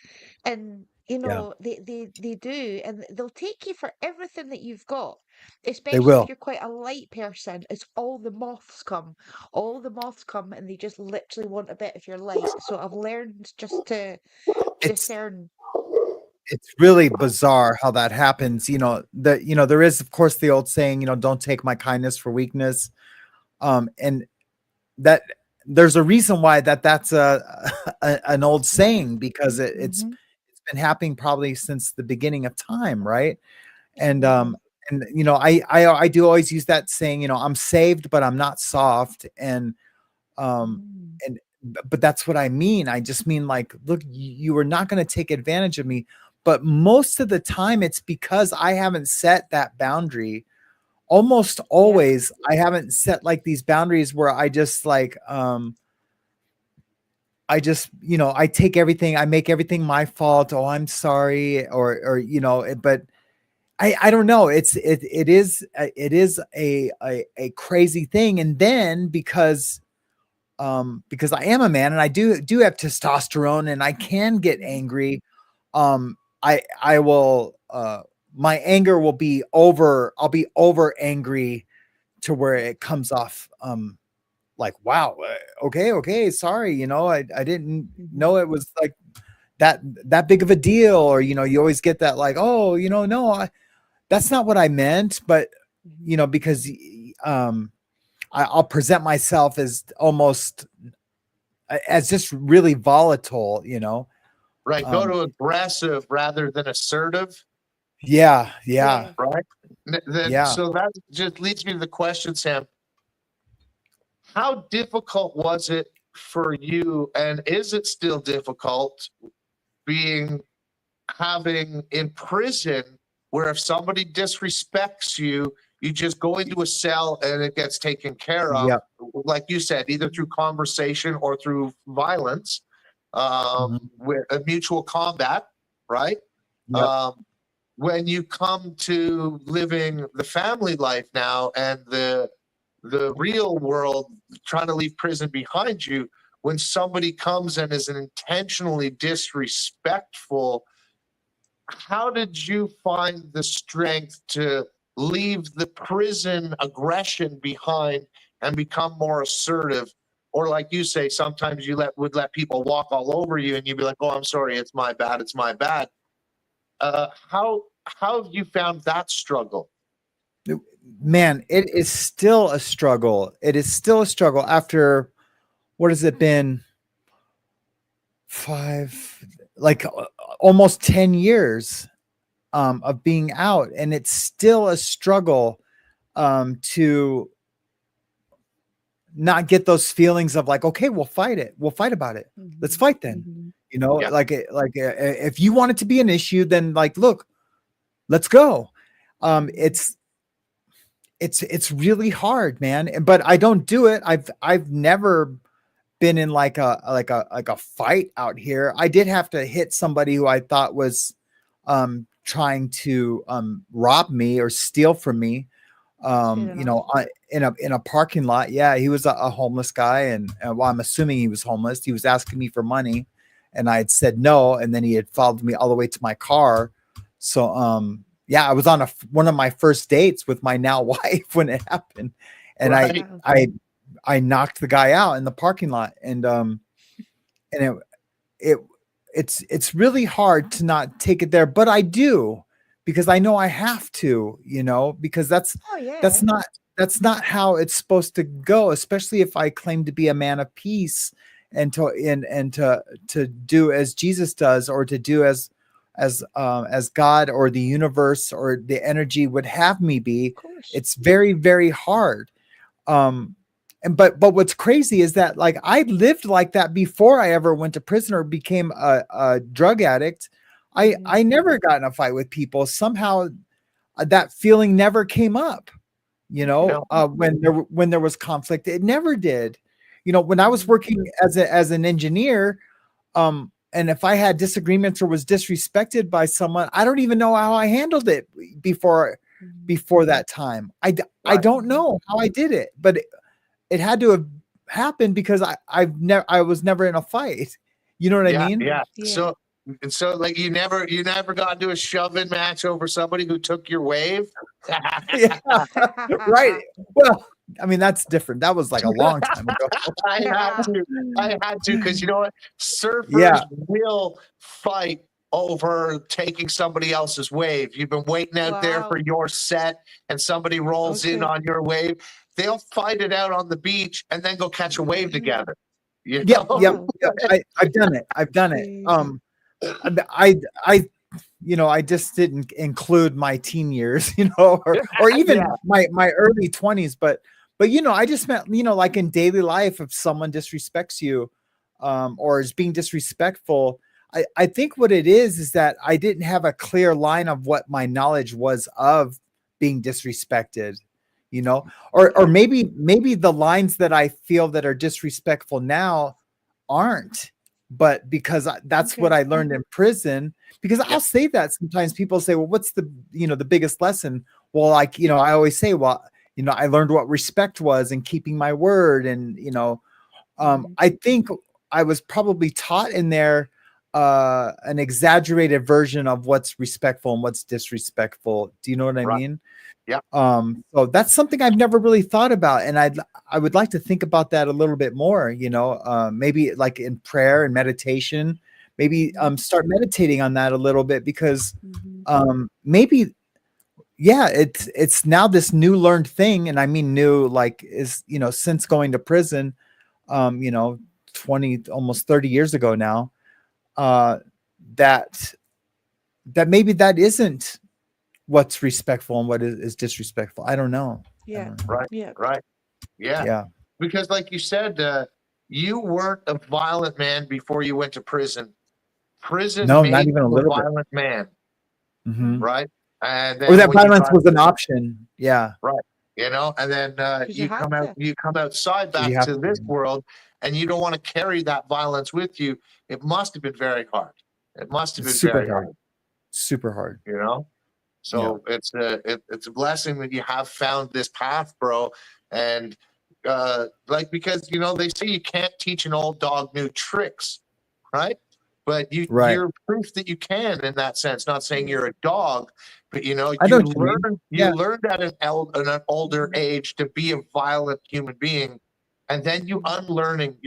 And, Yeah, they do. And they'll take you for everything that you've got. they Especially if will. you're quite a light person. It's all the moths come. All the moths come and they just literally want a bit of your light. So I've learned just to It's discern. it's really bizarre how that happens. There is, of course, the old saying, don't take my kindness for weakness. And that there's a reason why that's an old saying, because it's Hmm. been happening probably since the beginning of time, right? And Absolutely. I do always use that saying, I'm saved, but I'm not soft. Um Mm. and but that's what I mean. I just mean, like, look, you are not going to take advantage of me, but most of the time it's because I haven't set that boundary. Almost Yeah. always I haven't set like these boundaries where I just like I just, I take everything, I make everything my fault. Oh, I'm sorry. But I don't know. It is a crazy thing. And then because I am a man and I do have testosterone and I can get Mhm. angry, I will, my anger will be over, I'll be over angry to where it comes off, like, wow, okay, sorry, I didn't Mhm. know it was like that big of a deal. Or you always get that, like, oh, no, that's not what I meant. But Mhm. because I'll present myself as almost as just really volatile. Right. Go um to aggressive rather than assertive. yeah, yeah, Yeah. Right. Then, yeah. so that just leads me to the question, Sam. How difficult was it for you, and is it still difficult being having in prison where if somebody disrespects you, you just go into a cell and it gets taken care of. Yep. Like you said, either through conversation or through violence, with a mutual combat, right? Yep. When you come to living the family life now and the real world, trying to leave prison behind you, when somebody comes and is intentionally disrespectful, how did you find the strength to leave the prison aggression behind and become more assertive? Or like you say, sometimes you would let people walk all over you and you'd be like, oh, I'm sorry, it's my bad, it's my bad. How have you found that struggle? Man, it is still a struggle. It is still a struggle after, what has it been? Almost 10 years of being out. And it's still a struggle to not get those feelings of like, okay, we'll fight it. We'll fight about it. Let's fight then. You know, if you want it to be an issue, then like, look, let's go. It's really hard, man. But I don't do it. I've never been in like a fight out here. I did have to hit somebody who I thought was trying to rob me or steal from me. You know, in a parking lot. Yeah, he was a homeless guy, and well, I'm assuming he was homeless. He was asking me for money, and I had said no, and then he had followed me all the way to my car. So yeah, I was on one of my first dates with my now wife when it happened, and Right. I knocked the guy out in the parking lot, and it's really hard to not take it there, but I do, because I know I have to, you know, because that's not how it's supposed to go, especially if I claim to be a man of peace and to do as Jesus does, or to do as God or the universe or the energy would have me be. It's very, very hard. But what's crazy is that like I lived like that before I ever went to prison or became a drug addict. I never got in a fight with people. Somehow that feeling never came up, you know, when there was conflict. It never did. You know, when I was working as an engineer, and if I had disagreements or was disrespected by someone, I don't even know how I handled it before that time. I don't know how I did it, but it had to have happened because I was never in a fight. You know what I mean? Yeah. So like you never got into a shoving match over somebody who took your wave? Yeah. Right. Well, I mean, that's different. That was like a long time ago. I had to, because you know what? Surfers will fight over taking somebody else's wave. You've been waiting out there for your set and somebody rolls in on your wave. They'll fight it out on the beach and then go catch a wave together. You know? I've done it. I just didn't include my teen years, you know, or even my early 20s, but you know, I just meant, you know, like in daily life, if someone disrespects you, or is being disrespectful, I think what it is that I didn't have a clear line of what my knowledge was of being disrespected, you know, or maybe the lines that I feel that are disrespectful now aren't, but because that's what I learned in prison. Because I'll say that sometimes people say, well, what's the biggest lesson? Well, like, you know, I always say, well, you know, I learned what respect was and keeping my word. And, you know, I think I was probably taught in there an exaggerated version of what's respectful and what's disrespectful. Do you know what I mean? Yeah. So that's something I've never really thought about. And I would like to think about that a little bit more, you know, maybe like in prayer and meditation, maybe start meditating on that a little bit, because maybe, yeah, it's now this new learned thing. And I mean, new, like, is, you know, since going to prison, you know, 20, almost 30 years ago now, that maybe that isn't what's respectful and what is disrespectful. I don't know. Right. Yeah. Because like you said, you weren't a violent man before you went to prison. Prison no, made not even a you little violent man. Mm-hmm. Right. And Or then that when you violence got was an option. Yeah. right, you know, and then 'Cause you had to. you come outside 'Cause you back have to this to. world, and you don't want to carry that violence with you. It must have been very hard. It must have It's been super very hard. hard, Super hard. you know. Yeah. So it's a blessing that you have found this path, bro. And like, because you know they say you can't teach an old dog new tricks, right? But Right. you're proof that you can in that sense. Not saying you're a dog, but you know I know what you mean. you Yeah. learned at an older age to be a violent human being, and then you're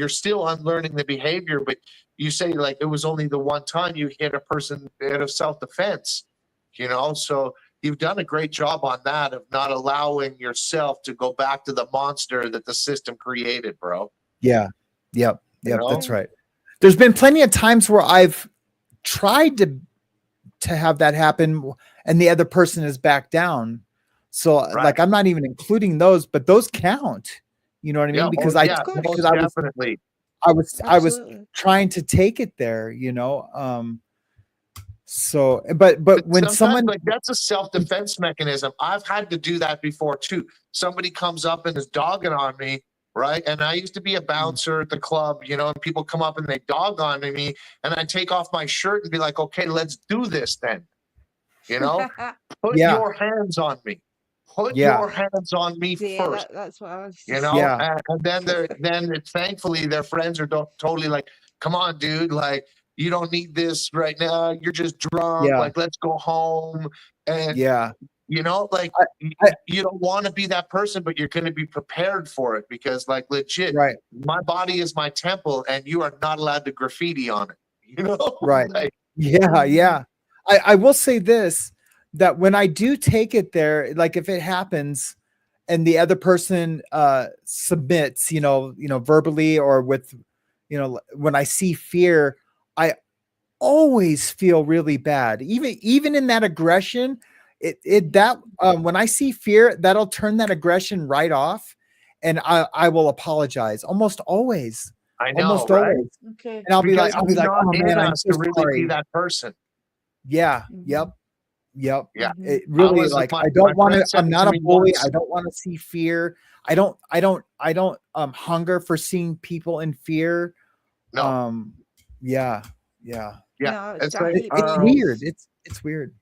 still unlearning the behavior. But you say like it was only the one time you hit a person out of self-defense, you know. So you've done a great job on that of not allowing yourself to go back to the monster that the system created, bro. Yeah. Yep. You Yep. know? That's right. There's been plenty of times where I've tried to have that happen and the other person is back down. So Right. like I'm not even including those, but those count. You know what I mean? Yeah, Because oh, I yeah, course. because most definitely. I was Absolutely. trying to take it there, you know. So but when Sometimes, someone like that's a self-defense mechanism. I've had to do that before too. Somebody comes up and is dogging on me, right? And I used to be a bouncer at the club, you know, and people come up and they dog on me, and I take off my shirt and be like, okay, let's do this then. You know, put Yeah. your hands on me. Put Yeah. your hands on me Yeah, first. that's what I was You just know, Yeah. and then it's thankfully their friends are totally like, come on, dude, like you don't need this right now. You're just drunk. Yeah. Like, let's go home. And Yeah. you know, like I- you don't want to be that person, but you're going to be prepared for it because, like, legit, Right. my body is my temple, and you are not allowed to graffiti on it. You know, Right. Like, Yeah, yeah. I will say this, that when I do take it there, like if it happens and the other person submits, you know, verbally or with, you know, when I see fear, I always feel really bad. Even in that aggression, when I see fear, that'll turn that aggression right off, and I will apologize almost always. I know, Almost right? always. okay. And I'll be like, Because it's not oh in man, I'm us so to really sorry. be that person. Yeah. Mhm. Yep. Yep. Yeah. It really was like my- I don't my want to. friend said I'm to not a me bully. once- I don't want to see fear. I don't hunger for seeing people in fear. No. Yeah. Yeah. Yeah. No, It's I like, hate It's bullies. weird. It's weird.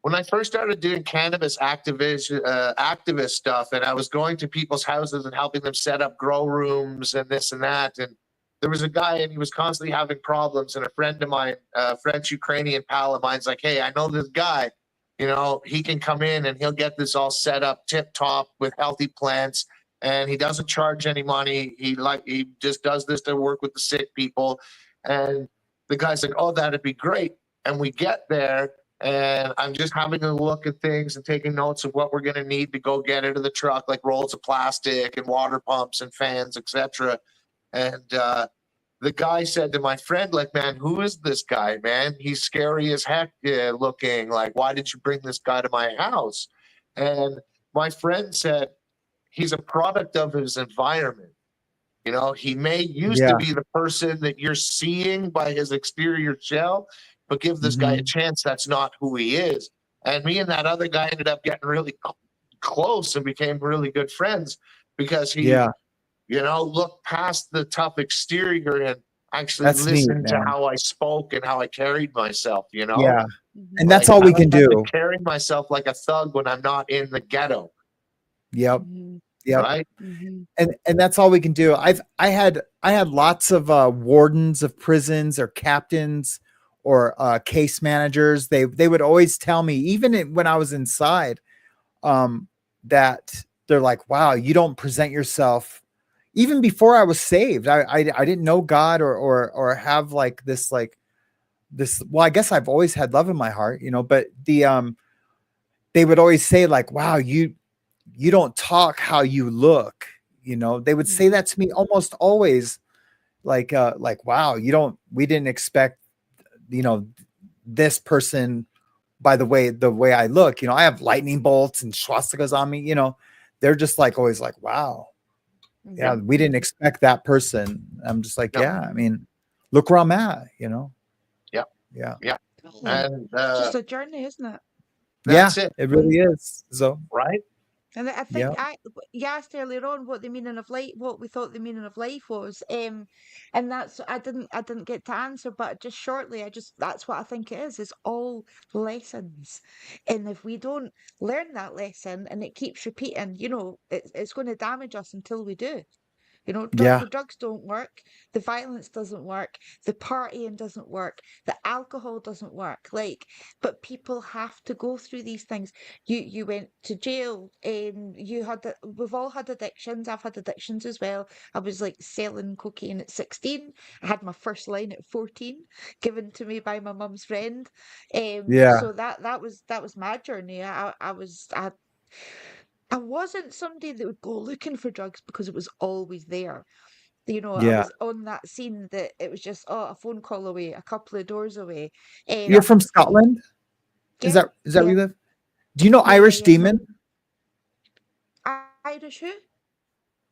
when I first started doing cannabis activist stuff, and I was going to people's houses and helping them set up grow rooms and this and that, and there was a guy and he was constantly having problems. And a friend of mine, French Ukrainian pal of mine's like, hey, I know this guy, you know, he can come in and he'll get this all set up tip top with healthy plants, and he doesn't charge any money. He just does this to work with the sick people. And the guy's like, oh, that'd be great. And we get there, and I'm just having a look at things and taking notes of what we're going to need to go get into the truck, like rolls of plastic and water pumps and fans, etc. And the guy said to my friend, like, man, who is this guy, man? He's scary as heck looking. Like, why did you bring this guy to my house? And my friend said, he's a product of his environment. You know, he may used to be the person that you're seeing by his exterior shell, but give this guy a chance. That's not who he is. And me and that other guy ended up getting really close and became really good friends because he, you know, looked past the tough exterior and actually listened to how I spoke and how I carried myself, you know? Yeah. Mhm. And that's all we can do. Carrying myself like a thug when I'm not in the ghetto. Yep. Mhm. Yep. Right. Mhm. And that's all we can do. I had lots of wardens of prisons or captains or case managers. They would always tell me, even when I was inside, that they're like, wow, you don't present yourself. Even before I was saved, I didn't know God or have like this. Well, I guess I've always had love in my heart, you know. But they would always say like, wow, you don't talk how you look, you know. They would say that to me almost always, like wow, we didn't expect, you know, this person by the way I look, you know. I have lightning bolts and swastikas on me, you know. They're just like always like, wow, yeah, we didn't expect that person. I'm just like, yeah, I mean, look where I'm at, you know. Yeah. Yeah. Yeah. Totally. And It's just a journey, isn't it? That's it, it really is. So, right? And I yeah, think you asked earlier on what the meaning of life, what we thought the meaning of life was, and that's I didn't get to answer, but just shortly, that's what I think it is. It's all lessons, and if we don't learn that lesson and it keeps repeating, it's going to damage us until we do. yeah, The drugs don't work, the violence doesn't work, the partying doesn't work, the alcohol doesn't work. But people have to go through these things. You went to jail, we've all had addictions. I've had addictions as well. I was like selling cocaine at 16. I had my first line at 14, given to me by my mum's friend. yeah, So that was my journey. I wasn't somebody that would go looking for drugs because it was always there. I yeah. was on that scene that it was just a phone call away, a couple of doors away. You're Um, from Scotland? Is yeah, that where yeah, you live? Do you know yeah, yeah, Irish yeah. Demon? Irish who?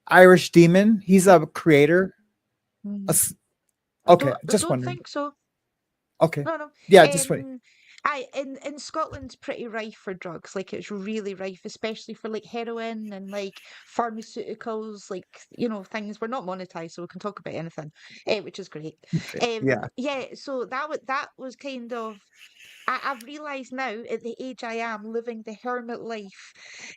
Irish Demon. He's a creator. A Mm, s- I Okay, don't, I just don't wondering. think so. Okay, No, no. yeah, just wait. In Scotland's pretty rife for drugs. Like it's really rife, especially for like heroin and like pharmaceuticals, like things. We're not monetized, so we can talk about anything, which is great. Yeah, Yeah. So that was kind of. I've realised now at the age I am living the hermit life,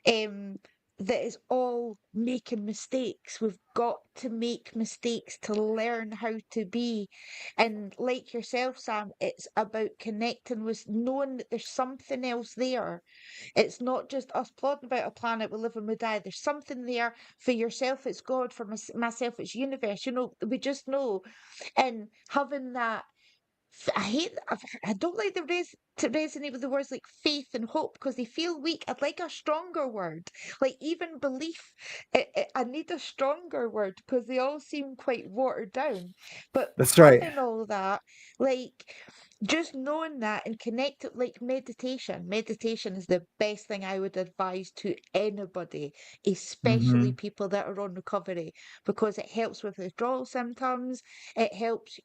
um, that is all making mistakes. We've got to make mistakes to learn how to be. And like yourself, Sam, it's about connecting with knowing that there's something else there. It's not just us plodding about a planet, we live and we die. There's something there for yourself, it's God, for myself, it's universe. We just know. And having that I don't like to resonate with the words like faith and hope because they feel weak. I'd like a stronger word, like even belief. I need a stronger word because they all seem quite watered down. But that's right. having all that, like just knowing that and connect it like meditation. Meditation is the best thing I would advise to anybody, especially Hmm. people that are on recovery, because it helps with withdrawal symptoms. It helps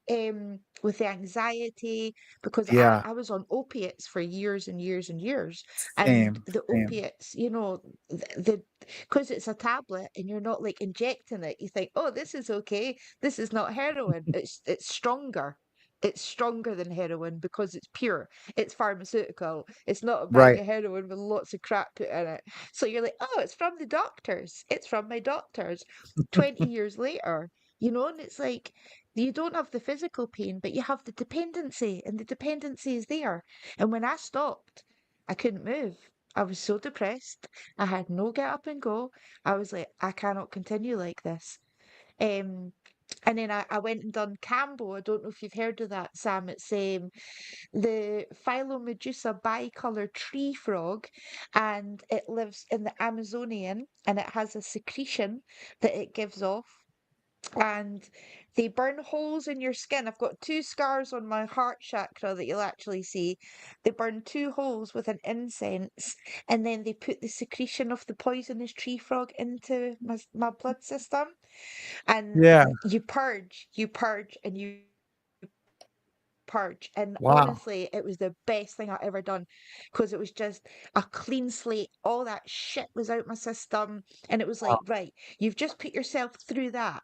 with the anxiety because I, Yeah, I was on opiates for years and years and years. And same, the same. opiates, the because it's a tablet and you're not like injecting it, you think, oh, this is okay. This is not heroin. It's stronger. It's stronger than heroin because it's pure. It's pharmaceutical. It's not a bag Right. of heroin with lots of crap put in it. So you're like, oh, it's from the doctors. It's from my doctors. 20 years later, and it's like you don't have the physical pain, but you have the dependency, and the dependency is there. And when I stopped, I couldn't move. I was so depressed. I had no get up and go. I was like, I cannot continue like this. Um, and then I went and done Cambo. I don't know if you've heard of that, Sam. It's the Phyllomedusa bicolor tree frog, and it lives in the Amazonian, and it has a secretion that it gives off, and they burn holes in your skin. I've got two scars on my heart chakra that you'll actually see. They burn two holes with an incense, and then they put the secretion of the poisonous tree frog into my blood system, and Yeah. you purge, and you purge. And Wow. honestly, it was the best thing I ever done because it was just a clean slate. All that shit was out my system. And it was like, Wow. right, you've just put yourself through that.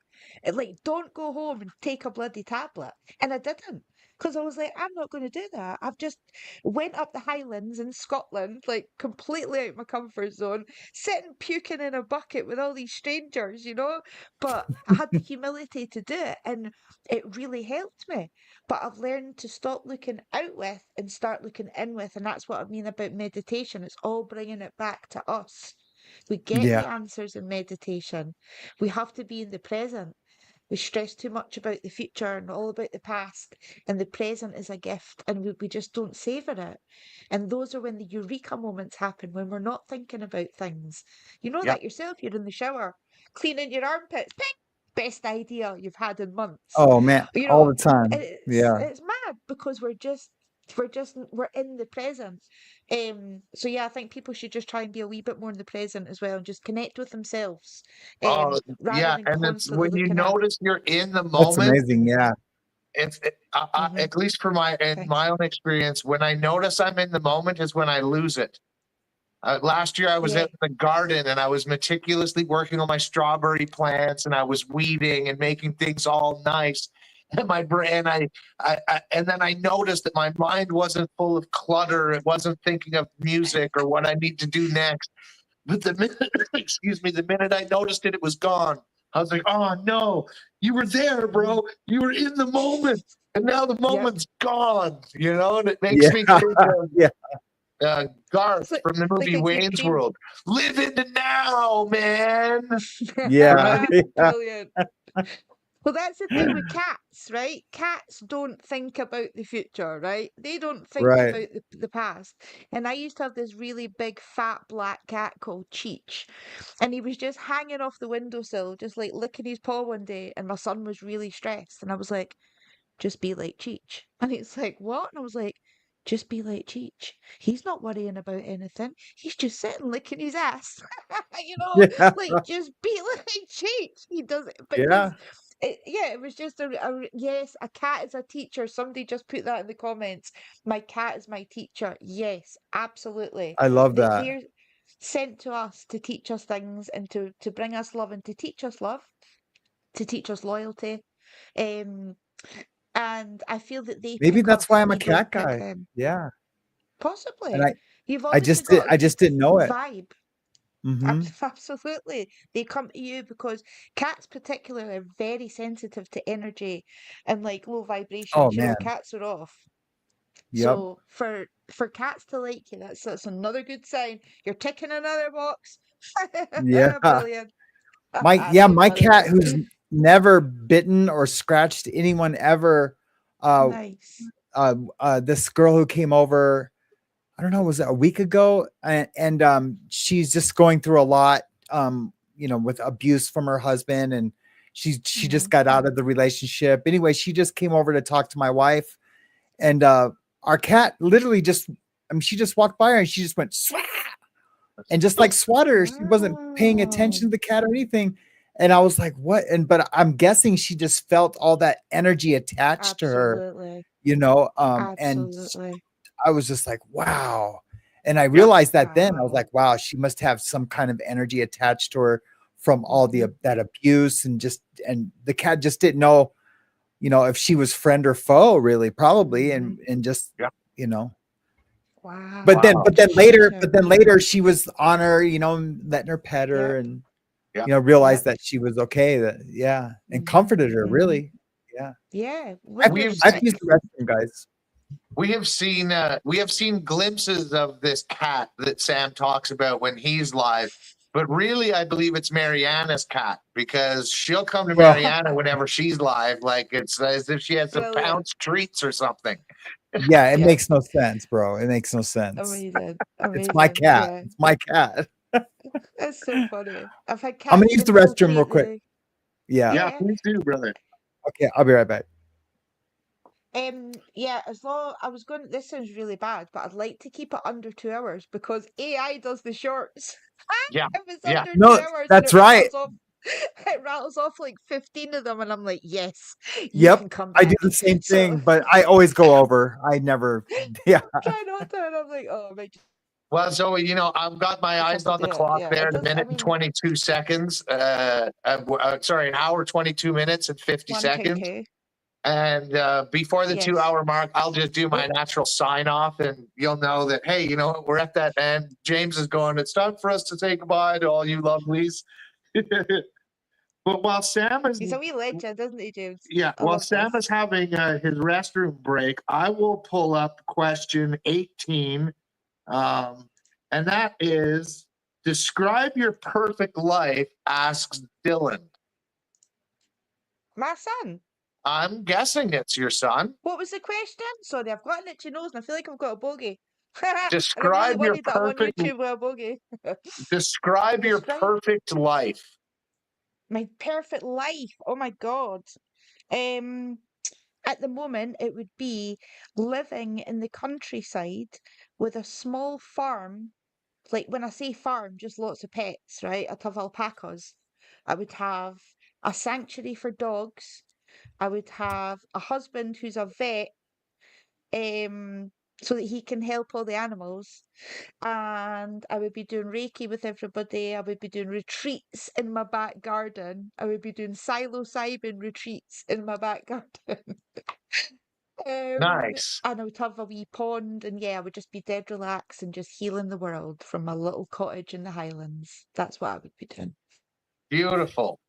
Like, don't go home and take a bloody tablet. And I didn't. Because I was like, I'm not going to do that. I've just went up the Highlands in Scotland, like completely out my comfort zone, sitting puking in a bucket with all these strangers. But I had the humility to do it, and it really helped me. But I've learned to stop looking out with and start looking in with. And that's what I mean about meditation. It's all bringing it back to us. We get Yeah. the answers in meditation. We have to be in the present. We stress too much about the future and all about the past. And the present is a gift, and we just don't savor it. And those are when the eureka moments happen, when we're not thinking about things. You know Yeah. that yourself. You're in the shower, cleaning your armpits. Ping! Best idea you've had in months. Oh man, You all know, the time. it's Yeah. it's mad because we're in the present. So yeah, I think people should just try and be a wee bit more in the present as well and just connect with themselves, Oh, rather yeah. than And it's constantly when you looking out. notice you're in the That's moment, amazing. Yeah. Hmm. at least in Thanks. my own experience, when I notice I'm in the moment is when I lose it. Last year, I was Yeah. out in the garden and I was meticulously working on my strawberry plants and I was weeding and making things all nice. And my brain, and then I noticed that my mind wasn't full of clutter. It wasn't thinking of music or what I need to do next. But the minute, excuse me, the minute I noticed it, it was gone. I was like, oh no, you were there, bro. You were in the moment. And now the moment's gone, and it makes Yeah. me think of Yeah. Garth It's from the movie like a good Wayne's dream. World. Live in the now, man. Yeah. Right? Yeah. Brilliant. Well, that's the thing with cats, right? Cats don't think about the future, right? They don't think Right. about the past. And I used to have this really big, fat, black cat called Cheech. And he was just hanging off the windowsill, just like licking his paw one day. And my son was really stressed. And I was like, just be like Cheech. And it's like, what? And I was like, just be like Cheech. He's not worrying about anything. He's just sitting licking his ass. Yeah. Like just be like Cheech. He does it because Yeah. it was just yes, a cat is a teacher. Somebody just put that in the comments. My cat is my teacher. Yes, absolutely. I love that. They're sent to us to teach us things and to bring us love and to teach us love, to teach us loyalty. Um, and I feel that they Maybe pick that's us. why I'm a We don't cat pick guy. them. Yeah. And Possibly. You've I obviously just did, got a I good just didn't know it. vibe. Hmm. Absolutely. They come to you because cats particularly are very sensitive to energy and like low Oh vibrations. man. Cats are off. Yep. So for cats to like you, that's another good sign. You're ticking another box. Yeah. Brilliant. Too My funny. cat who's never bitten or scratched anyone ever. Uh, Nice. this girl who came over, I don't know, was it a week ago? And she's just going through a lot, with abuse from her husband, and she just got out of the relationship. Anyway, she just came over to talk to my wife, and our cat literally she just walked by her and she just went swat, and just like swat her. She wasn't paying attention to the cat or anything. And I was like, what? But I'm guessing she just felt all that energy attached to her, Absolutely. and Absolutely. I was just like, wow. And I realized that then I was Wow. like, wow, she must have some kind of energy attached to her from all that abuse, and the cat just didn't know, if she was friend or foe, really, probably. And just, you know, Wow. but then Gotcha. later she was on her, letting her pet her, Yep. and, Yep. realized that she was okay, and comforted her, really. Yeah. Yeah. I've When you're We've sick. used the restroom, guys. we have seen glimpses of this cat that Sam talks about when he's live, but really I believe it's Mariana's cat, because she'll come to Well, Mariana whenever she's live, like it's as if she has some Brilliant. pounce treats or something. yeah, it Yeah. makes no sense, bro. It makes no sense. Amazing. It's my Amazing. cat. Yeah. It's my cat. That's so funny. I've had I'm gonna cats use the restroom real quick. infiltrate Yeah. Yeah, Yeah. please do, brother. Okay, I'll be right back. Yeah, as long I was going, this sounds really bad, but I'd like to keep it under 2 hours because AI does the shorts. Yeah, If it's yeah. under No, 2 hours and that's it right. rattles off, it rattles off like 15 of them, and I'm like, yes, you Yep. can come I do back. the same So thing, but I always go over. I never. Yeah. try not to, and I'm like, oh, I might just Well, so I've got my eyes come on the do it. clock Yeah, there it at a does. I minute and mean, 22 seconds. Sorry, an hour, 22 minutes and 50 one seconds. cuckoo. And before the Yes. 2 hour mark, I'll just do my Oh. natural sign off, and you'll know that, hey, we're at that end. James is going, it's time for us to say goodbye to all you lovelies. But while Sam is, He's a wee legend, isn't he, James? yeah, I while love Sam this. is having his restroom break, I will pull up question 18. And that is, describe your perfect life, asks Dylan. My son. I'm guessing it's your son. What was the question? Sorry, I've got an itchy nose and I feel like I've got a bogey. And I'm really Describe your worried that I'm on perfect YouTube with a bogey. describe your Describe perfect life. my perfect life. Oh my God. At the moment, it would be living in the countryside with a small farm. Like when I say farm, just lots of pets, right? I'd have alpacas. I would have a sanctuary for dogs. I would have a husband who's a vet. Um, so that he can help all the animals. And I would be doing Reiki with everybody. I would be doing retreats in my back garden. I would be doing psilocybin retreats in my back garden. Nice. And I would have a wee pond, and yeah, I would just be dead relaxed and just healing the world from my little cottage in the Highlands. That's what I would be doing. Beautiful.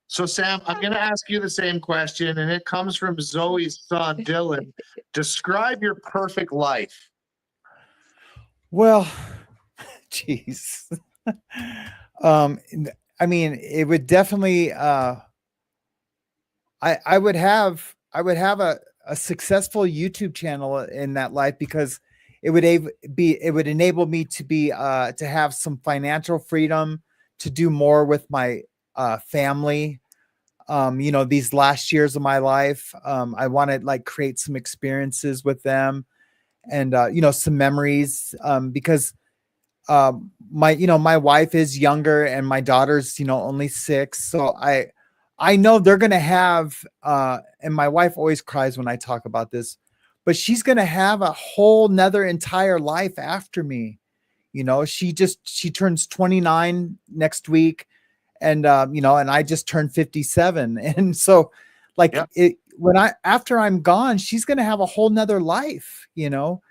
So, Sam, I'm going to ask you the same question, and it comes from Zoe's son, Dylan. Describe your perfect life. Well, geez. I mean, it would definitely, I would have a successful YouTube channel in that life, because it would enable me to be, to have some financial freedom, to do more with my family. You know, these last years of my life, I want to like create some experiences with them, and you know, some memories, because my wife is younger and my daughter's, you know, only 6. So I know they're going to have, and my wife always cries when I talk about this, but she's going to have a whole nother entire life after me. You know, she turns 29 next week, and you know, and I just turned 57. And so like after I'm gone, she's going to have a whole nother life, you know?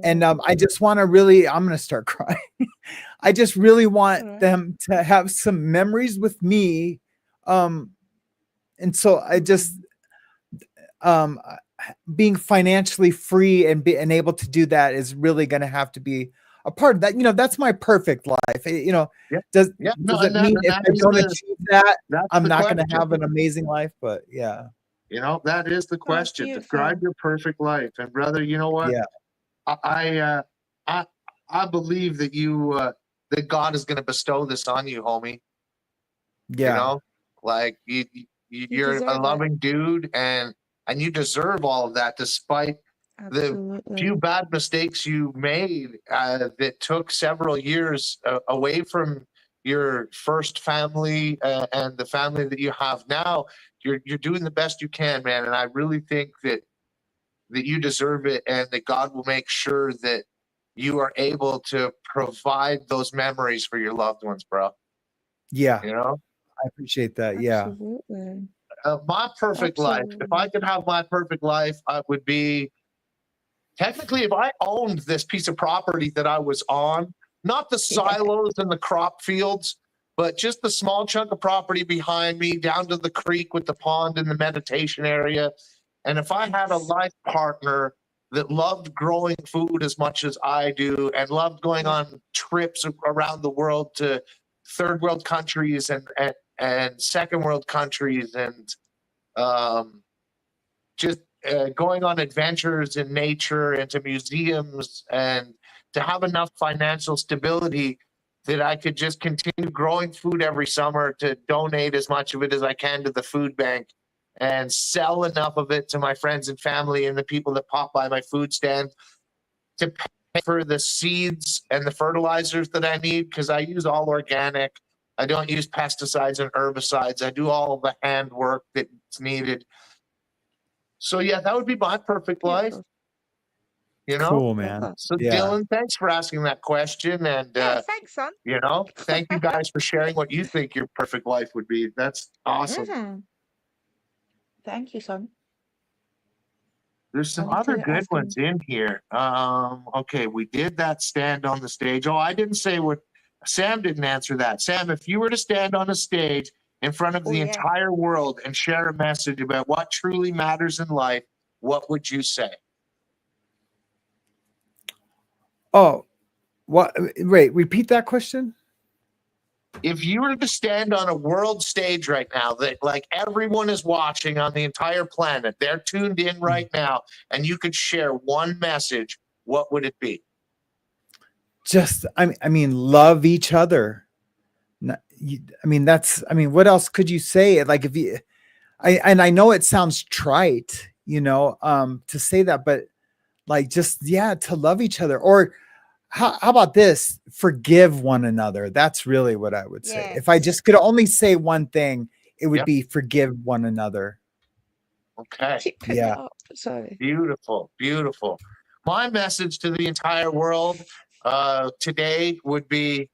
And I just want to really, I'm going to start crying. I just really want them to have some memories with me. And so I just, being financially free and able to do that is really going to have to be a part of that. You know, that's my perfect life. You know, does it mean if I don't achieve that, I'm not going to have an amazing life? But yeah. You know, that is the question. Describe your perfect life. And brother, you know what? Yeah. I believe that that God is going to bestow this on you, homie. Yeah. You know, like you're a loving dude, and you deserve all of that, despite the few bad mistakes you made that took several years away from your first family and the family that you have now. You're doing the best you can, man, and I really think that you deserve it, and that God will make sure that you are able to provide those memories for your loved ones, bro. Yeah. You know? I appreciate that. Yeah. My perfect life, if I could have my perfect life, I would be, technically, if I owned this piece of property that I was on, not the silos and the crop fields, but just the small chunk of property behind me down to the creek with the pond and the meditation area. And if I had a life partner that loved growing food as much as I do, and loved going on trips around the world to third world countries and second world countries, and just going on adventures in nature and to museums, and to have enough financial stability that I could just continue growing food every summer, to donate as much of it as I can to the food bank, and sell enough of it to my friends and family and the people that pop by my food stand, to pay for the seeds and the fertilizers that I need, because I use all organic. I don't use pesticides and herbicides. I do all of the hand work that's needed. So yeah, that would be my perfect life. You know? Cool, man. So Dylan, thanks for asking that question. And thanks, son. you know, thank you guys for sharing what you think your perfect life would be. That's awesome. Thank you, son. There's some other good ones in here. Okay, we did that stand on the stage. Oh, I didn't say what Sam didn't answer that. Sam, if you were to stand on a stage in front of the entire world and share a message about what truly matters in life, what would you say? Oh, what? Wait, repeat that question. If you were to stand on a world stage right now that like everyone is watching on the entire planet, they're tuned in right now, and you could share one message, what would it be? Just, I mean, love each other. I mean, what else could you say? Like if you, I know it sounds trite, you know, to say that, but like, just, to love each other. Or how about this? Forgive one another. That's really what I would say. If I just could only say one thing, it would be forgive one another. Okay. Yeah. Sorry. Beautiful. Beautiful. My message to the entire world today would be,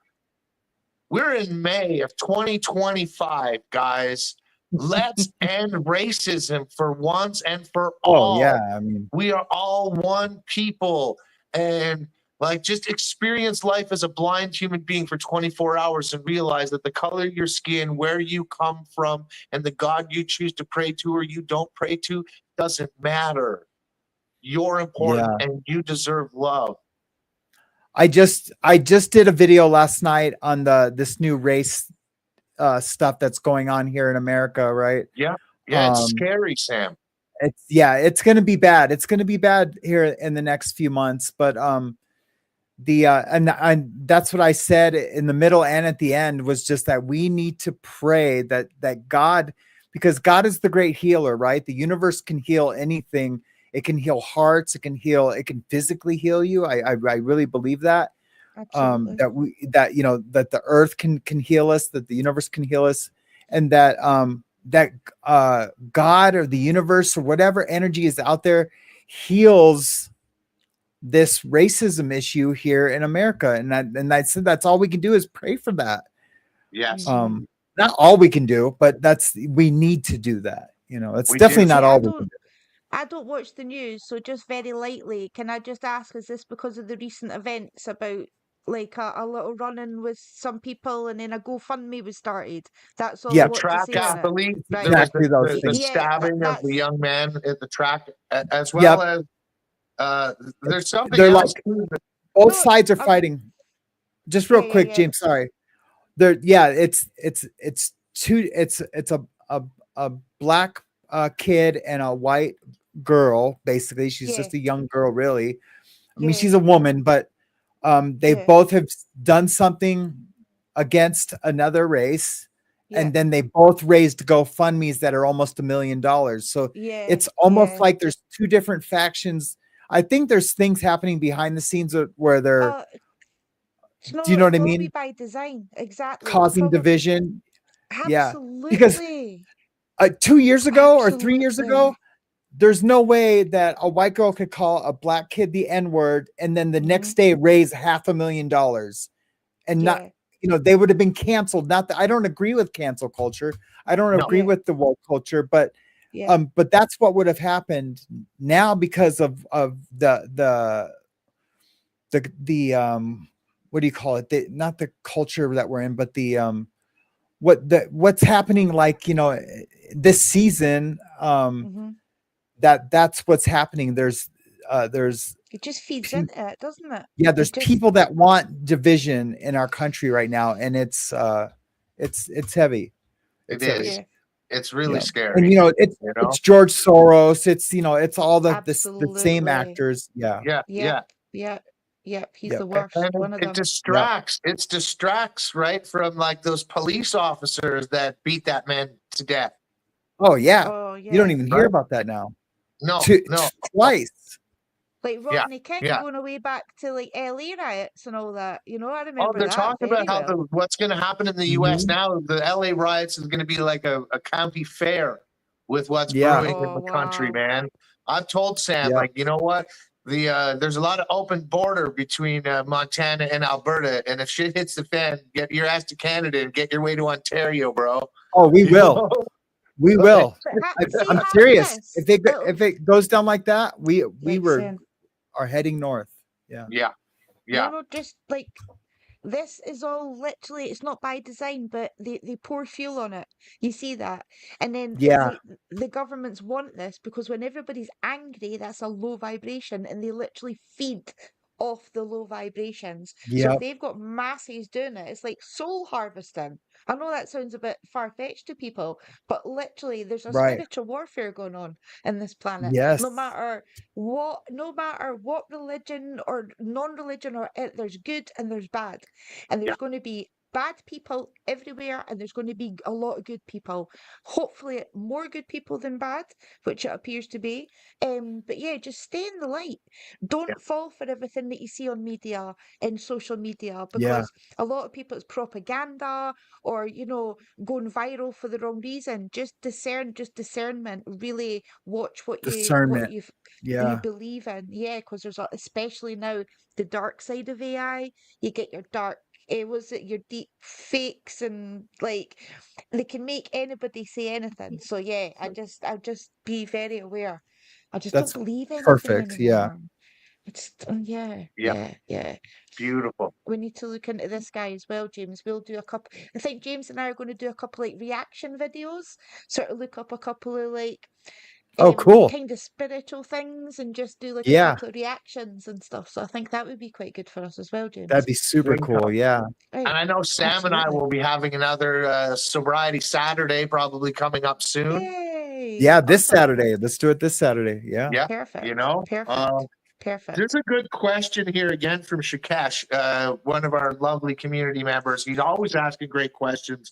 we're in May of 2025, guys. Let's end racism for once and for all. Oh yeah, I mean, We are all one people. And like, just experience life as a blind human being for 24 hours and realize that the color of your skin, where you come from, and the God you choose to pray to or you don't pray to doesn't matter. You're important and you deserve love. I just did a video last night on this new race stuff that's going on here in America, right? Yeah. Yeah, it's scary, Sam. It's going to be bad. It's going to be bad here in the next few months, but and that's what I said in the middle and at the end, was just that we need to pray that God, because God is the great healer, right? The universe can heal anything. It can heal hearts. It can physically heal you. I really believe that. Absolutely. That the earth can heal us, that the universe can heal us, and that God or the universe or whatever energy is out there heals this racism issue here in America. And I said that's all we can do is pray for that. Yes. Not all we can do, but we need to do that. It's definitely not all we can do. I don't watch the news, so just very lightly, can I just ask, is this because of the recent events about like a little run-in with some people and then a GoFundMe was started? That's all I want to say on it. Right. Exactly the stabbing of the young man at the track, as well as there's something else. Like, both sides are fighting. Just real quick, James, sorry. It's a black kid and a white girl. Basically, she's just a young girl, really. I mean, she's a woman, but they both have done something against another race, and then they both raised GoFundMes that are almost $1 million. So it's almost like there's two different factions. I think there's things happening behind the scenes where they're do you know what I mean? By design, exactly. Causing division. Absolutely. Because 2 years ago or 3 years ago, there's no way that a white girl could call a black kid the N-word and then the next day raise $500,000 and not, they would have been canceled. Not that I don't agree with cancel culture. I don't agree with the woke culture, but that's what would have happened now because of the what do you call it? Not the culture that we're in, but what's happening, like, this season, that's what's happening. There's it just feeds into it, doesn't it? Yeah, there's people that want division in our country right now, and it's heavy. It is. It's really scary. And it's George Soros. It's all the same actors. Yeah, he's the worst. And it distracts. It distracts, right, from like those police officers that beat that man to death. Oh yeah. You don't even hear about that now. No, twice. Like Rodney King going away back to like LA riots and all that. I remember. Oh, they're talking about what's going to happen in the U.S. now. The LA riots is going to be like a county fair with what's brewing in the country, man. I've told Sam, like, you know what? There's a lot of open border between Montana and Alberta, and if shit hits the fan, get your ass to Canada and get your way to Ontario, bro. Oh, we will. We will. I'm serious. If it goes down like that, we are heading north. Yeah. Just like this is all literally, it's not by design, but they pour fuel on it. You see that? And then the governments want this because when everybody's angry, that's a low vibration, and they literally feed off the low vibrations. So if they've got masses doing it, it's like soul harvesting. I know that sounds a bit far-fetched to people, but literally there's a spiritual warfare going on in this planet. Yes. No matter what religion or non-religion, or there's good and there's bad. And there's going to be bad people everywhere, and there's going to be a lot of good people. Hopefully, more good people than bad, which it appears to be. But yeah, just stay in the light. Yeah. Don't fall for everything that you see on media, in social media, Yeah. because a lot of people it's propaganda or going viral for the wrong reason. Just discernment. Really watch what Discernment. you Yeah. believe in. Yeah, because there's especially now the dark side of AI. You get your dark was it your deep fakes, and like they can make anybody say anything. So yeah, I just be very aware. I just don't That's believe anything perfect. Yeah. anymore. It's yeah, Yeah. yeah. Beautiful. We need to look into this guy as well, James. We'll do a couple. I think James and I are going to do a couple like reaction videos, sort of look up a couple of like Oh, cool. kind of spiritual things and just do like a Yeah. couple of reactions and stuff. So I think that would be quite good for us as well, That'd James. be super There you cool. go. Yeah. Right. And I know Sam and I Absolutely. will be having another Sobriety Saturday probably coming up soon. Yay! Yeah. This Awesome. Saturday. Let's do it this Saturday. Yeah. Yeah. Perfect. There's Perfect. a good question here again from Shikesh, one of our lovely community members. He's always asking great questions.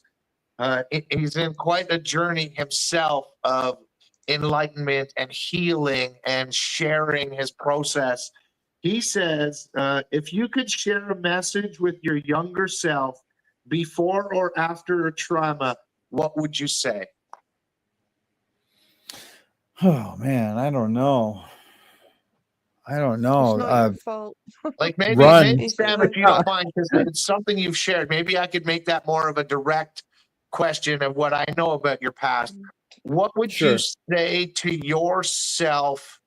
He's in quite a journey himself of enlightenment and healing and sharing his process. He says, if you could share a message with your younger self before or after a trauma, what would you say? Oh man, I don't know. It's not your fault. Like maybe Run. Sam, if you don't mind, because it's something you've shared, maybe I could make that more of a direct question of what I know about your past. What would Sure. you say to yourself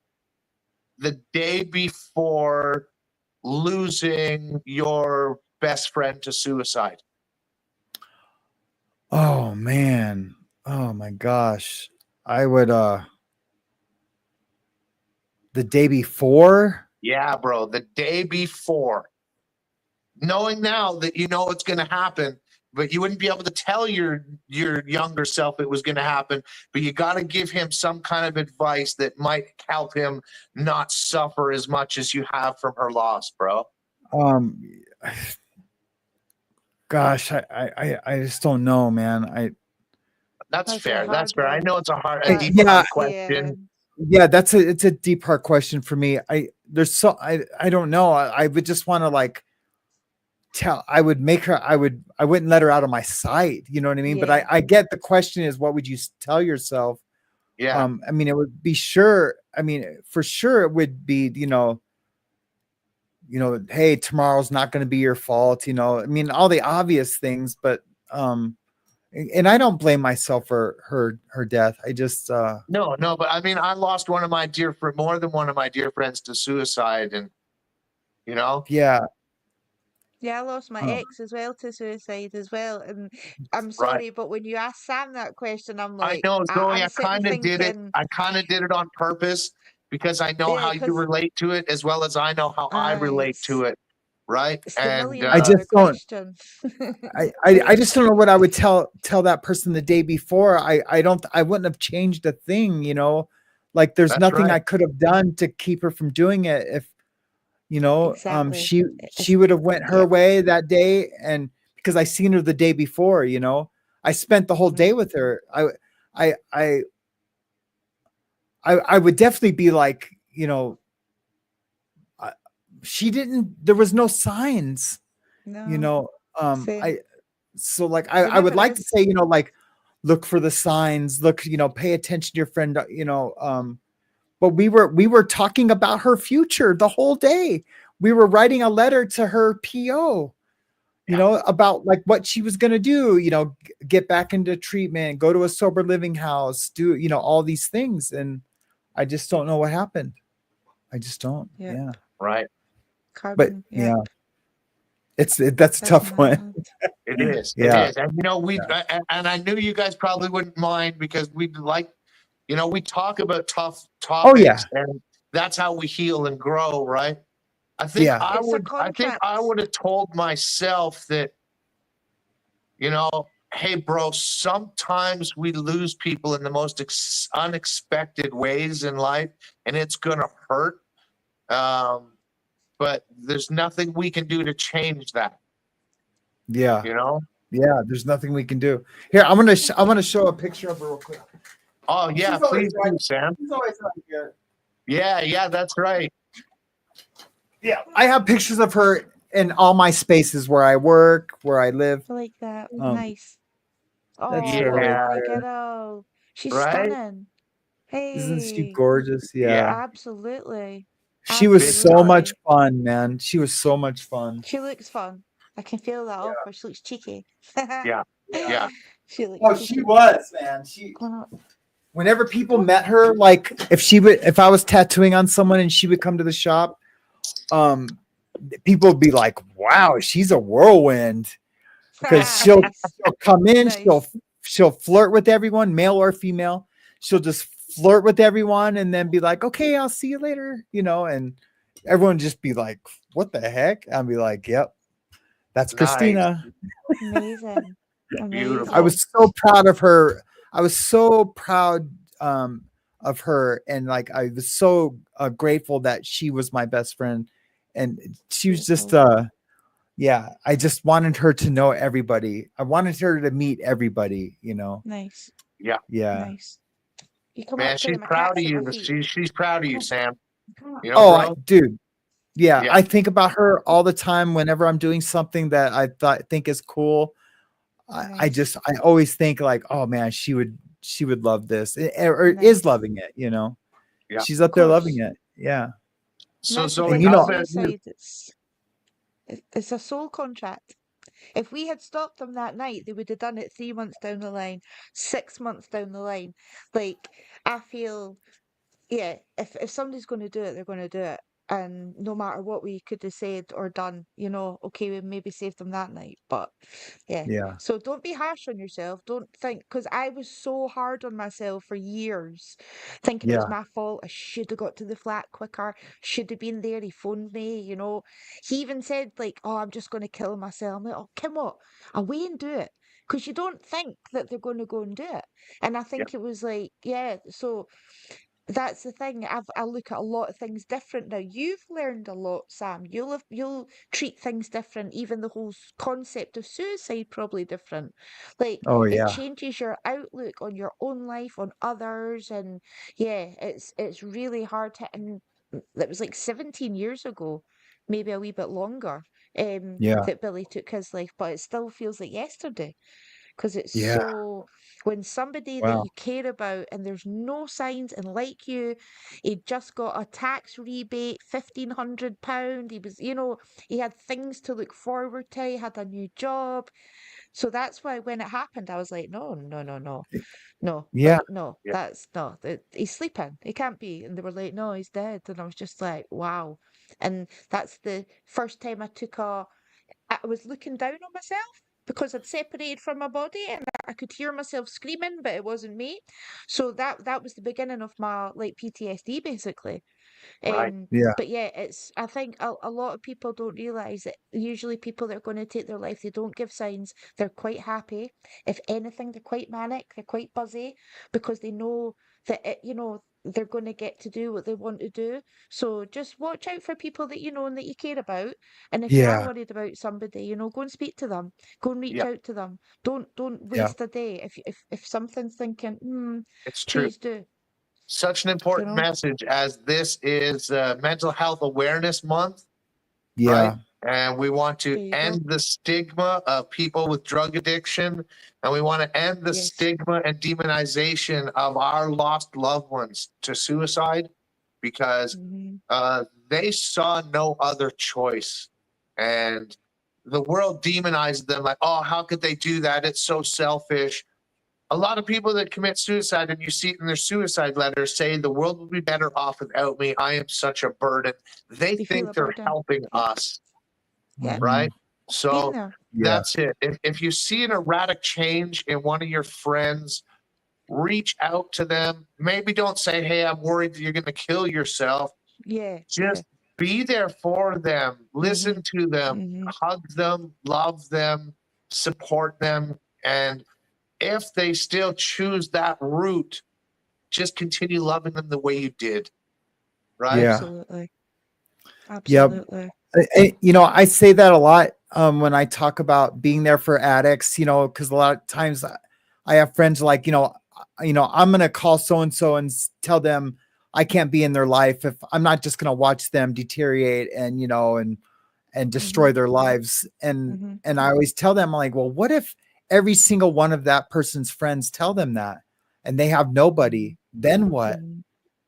the day before losing your best friend to suicide? Oh man. Oh my gosh. I would the day before. Yeah, bro, the day before. Knowing now that you know it's going to happen, but you wouldn't be able to tell your younger self it was going to happen, but you got to give him some kind of advice that might help him not suffer as much as you have from her loss, bro. Gosh, I just don't know, man. That's That's a fair. That's hard fair. I one. know it's a deep Yeah. hard question. Yeah, it's a deep hard question for me. I don't know. I would just want to like I wouldn't let her out of my sight. You know what I mean? But Yeah. I get the question is what would you tell yourself? Yeah. I mean, it would be sure. I mean, for sure it would be, hey, tomorrow's not going to be your fault. I mean, all the obvious things, but, and I don't blame myself for her death. I just, No, but I mean, I lost more than one of my dear friends to suicide, and yeah. Yeah, I lost my Oh. ex as well to suicide as well. And I'm Right. sorry, but when you ask Sam that question, I'm I like, know, Zoe, I'm I sitting kind of did it. thinking, I kind of did it on purpose because I know yeah, how you 'cause relate to it as well as I know how I relate to it. Right. it's the And million I dollar just don't. question. I just don't know what I would tell that person the day before. I wouldn't have changed a thing, like there's That's nothing right. I could have done to keep her from doing it. If Exactly. she would have went her way that day, and because I seen her the day before, I spent the whole day with her. I would definitely be like, there was no signs, No, same. so like There I would never like to is. say, like look for the signs, pay attention to your friend, but we were talking about her future the whole day. We were writing a letter to her PO, about like what she was going to do, get back into treatment, go to a sober living house, do, all these things. And I just don't know what happened. I just don't. Yep. Yeah. Right. Carbon. But yeah, that's a tough one. It is. Yeah. It is. And and I knew you guys probably wouldn't mind because we'd like, we talk about tough topics. Oh, yeah. And that's how we heal and grow, right? I think Yeah. I It's a would have told myself that, hey, bro, sometimes we lose people in the most unexpected ways in life, and it's going to hurt. But there's nothing we can do to change that. Yeah. You know? Yeah. There's nothing we can do. Here, I'm gonna show a picture of her real quick. Oh yeah, She's always please right. do, Sam. She's always right here. Yeah, that's right. Yeah, I have pictures of her in all my spaces where I work, where I live. I like that. Um, Nice. that's Oh, her what a right Yeah, lovely there. kiddo. She's right? stunning. Isn't she Hey, gorgeous? Yeah. Yeah. absolutely. She was so much Absolutely. fun, man. She was so much fun. She looks fun. I can feel that off her. She looks cheeky. Yeah. Yeah. She looks Oh, cheeky. she was, man. She Oh, whenever people met her, like if I was tattooing on someone and she would come to the shop, people would be like, wow, she's a whirlwind. Because she'll come in, Nice. she'll flirt with everyone, male or female. She'll just flirt with everyone and then be like, okay, I'll see you later, and everyone just be like, what the heck? I'll be like, yep, that's Nice. Christina. Amazing. Beautiful. I was so proud of her. I was so proud of her, and like I was so grateful that she was my best friend, and she was just yeah, I just wanted her to know everybody. I wanted her to meet everybody, Nice. Yeah. Yeah. Nice. You come Man, up she's my proud cat's of at my you. feet. She's proud of you, Sam. Come on. You know, Oh, bro? dude. Yeah, Yeah. I think about her all the time whenever I'm doing something that I think is cool. I Nice. always think like, oh man, she would love this, or Nice. is loving it, Yeah. She's up there loving it. Yeah. And So that's the And thing you with know, suicide. It's a soul contract. If we had stopped them that night, they would have done it 3 months down the line, 6 months down the line. Like, I feel, yeah, if somebody's going to do it, they're going to do it. And no matter what we could have said or done, okay, we maybe saved them that night. But yeah. yeah, So don't be harsh on yourself. Don't think, because I was so hard on myself for years, thinking it was yeah, my fault. I should have got to the flat quicker, should have been there. He phoned me. He even said, like, oh, I'm just going to kill myself. I'm like, oh, Kim, what? Away and do it. Because you don't think that they're going to go and do it. And I think it was like, yeah, so that's the thing. I look at a lot of things different now. You've learned a lot, Sam. You'll treat things different. Even the whole concept of suicide probably different. Like oh it yeah, changes your outlook on your own life, on others, and yeah, it's really hard to. And it was like 17 years ago, maybe a wee bit longer, yeah, that Billy took his life, but it still feels like yesterday because it's yeah. so when somebody that Wow. you care about and there's no signs, and like you, he just got a tax rebate, £1,500. He was, he had things to look forward to. He had a new job. So that's why when it happened, I was like, no, no, no, no, no, Yeah, no, Yeah. that's no, he's sleeping. He can't be. And they were like, no, he's dead. And I was just like, wow. And that's the first time I was looking down on myself because I'd separated from my body and I could hear myself screaming, but it wasn't me. So that was the beginning of my like PTSD basically. Right. yeah, But yeah, I think a lot of people don't realize that usually people that are going to take their life, they don't give signs. They're quite happy. If anything, they're quite manic, they're quite buzzy because they know that they're going to get to do what they want to do. So just watch out for people that you know and that you care about. And if you are yeah, worried about somebody, go and speak to them. Go and reach Yeah. out to them. Don't yeah, waste a day. If something's thinking, It's true. please do. Such an You important know? message as this is Mental Health Awareness Month, yeah, right? And we want There to you go. end the stigma of people with drug addiction, and we want to end the Yes. stigma and demonization of our lost loved ones to suicide, because Mhm. they saw no other choice, and the world demonized them like, oh, how could they do that? It's so selfish. A lot of people that commit suicide, and you see it in their suicide letters, say the world would be better off without me. I am such a burden. They They feel think a they're burden. helping us, Yeah. right? Been So there. yeah, that's it. If you see an erratic change in one of your friends, reach out to them. Maybe don't say, hey, I'm worried that you're going to kill yourself. Yeah. Just be there for them, listen to them, Mhm. hug them, love them, support them. And if they still choose that route, just continue loving them the way you did. Right? yeah. Absolutely. Absolutely. I say that a lot when I talk about being there for addicts, because a lot of times I have friends like, I'm going to call so-and-so and tell them I can't be in their life if I'm not just going to watch them deteriorate and, and destroy their lives. And I always tell them, like, well, what if every single one of that person's friends tell them that and they have nobody? Then what?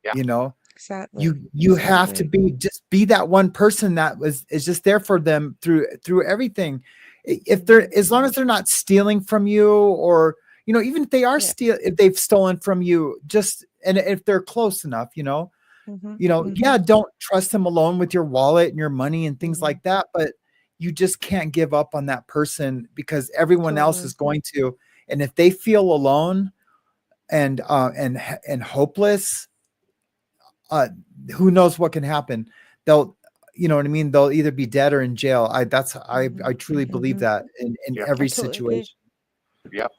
Yeah. Exactly. You have to be that one person that is just there for them through everything. If they're, as long as they're not stealing from you, or even if they are if they've stolen from you, and if they're close enough, don't trust them alone with your wallet and your money and things like that. But you just can't give up on that person, because everyone else is going to. And if they feel alone and hopeless, who knows what can happen? They'll, what I mean? They'll either be dead or in jail. I truly believe that in every situation. Yep.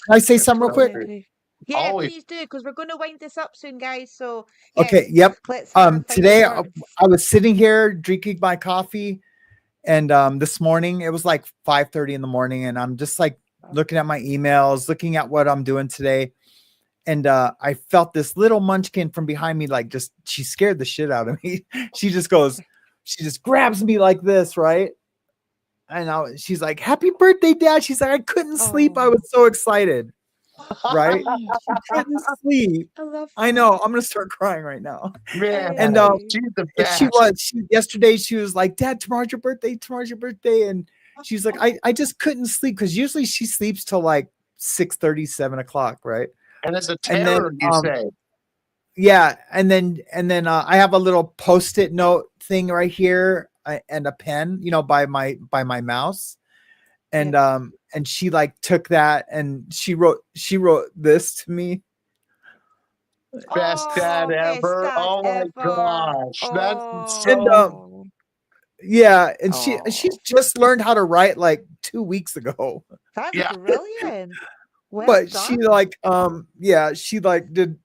Can I say something real quick? Yeah, Always. please do, because we're going to wind this up soon, guys. So okay, yep. Let's today I was sitting here drinking my coffee, and this morning it was like 5:30 in the morning, and I'm just like looking at my emails, looking at what I'm doing today. And I felt this little munchkin from behind me, like she scared the shit out of me. She just grabs me like this, right? And she's like, "Happy birthday, Dad." She's like, "I couldn't sleep. I was so excited." Right? She couldn't sleep. I know. I'm gonna start crying right now. Man, and she's the best. Yesterday she was like, "Dad, tomorrow's your birthday. And she's like, I just couldn't sleep, because usually she sleeps till like 6:30, 7 o'clock, right? And it's a terror, you say. Yeah, and then I have a little Post-it note thing right here, and a pen, by my mouse, and and she like took that and she wrote this to me. Best dad ever. Oh my gosh, that's so. And she's just learned how to write like 2 weeks ago. That's brilliant. Well but done. she like she like did.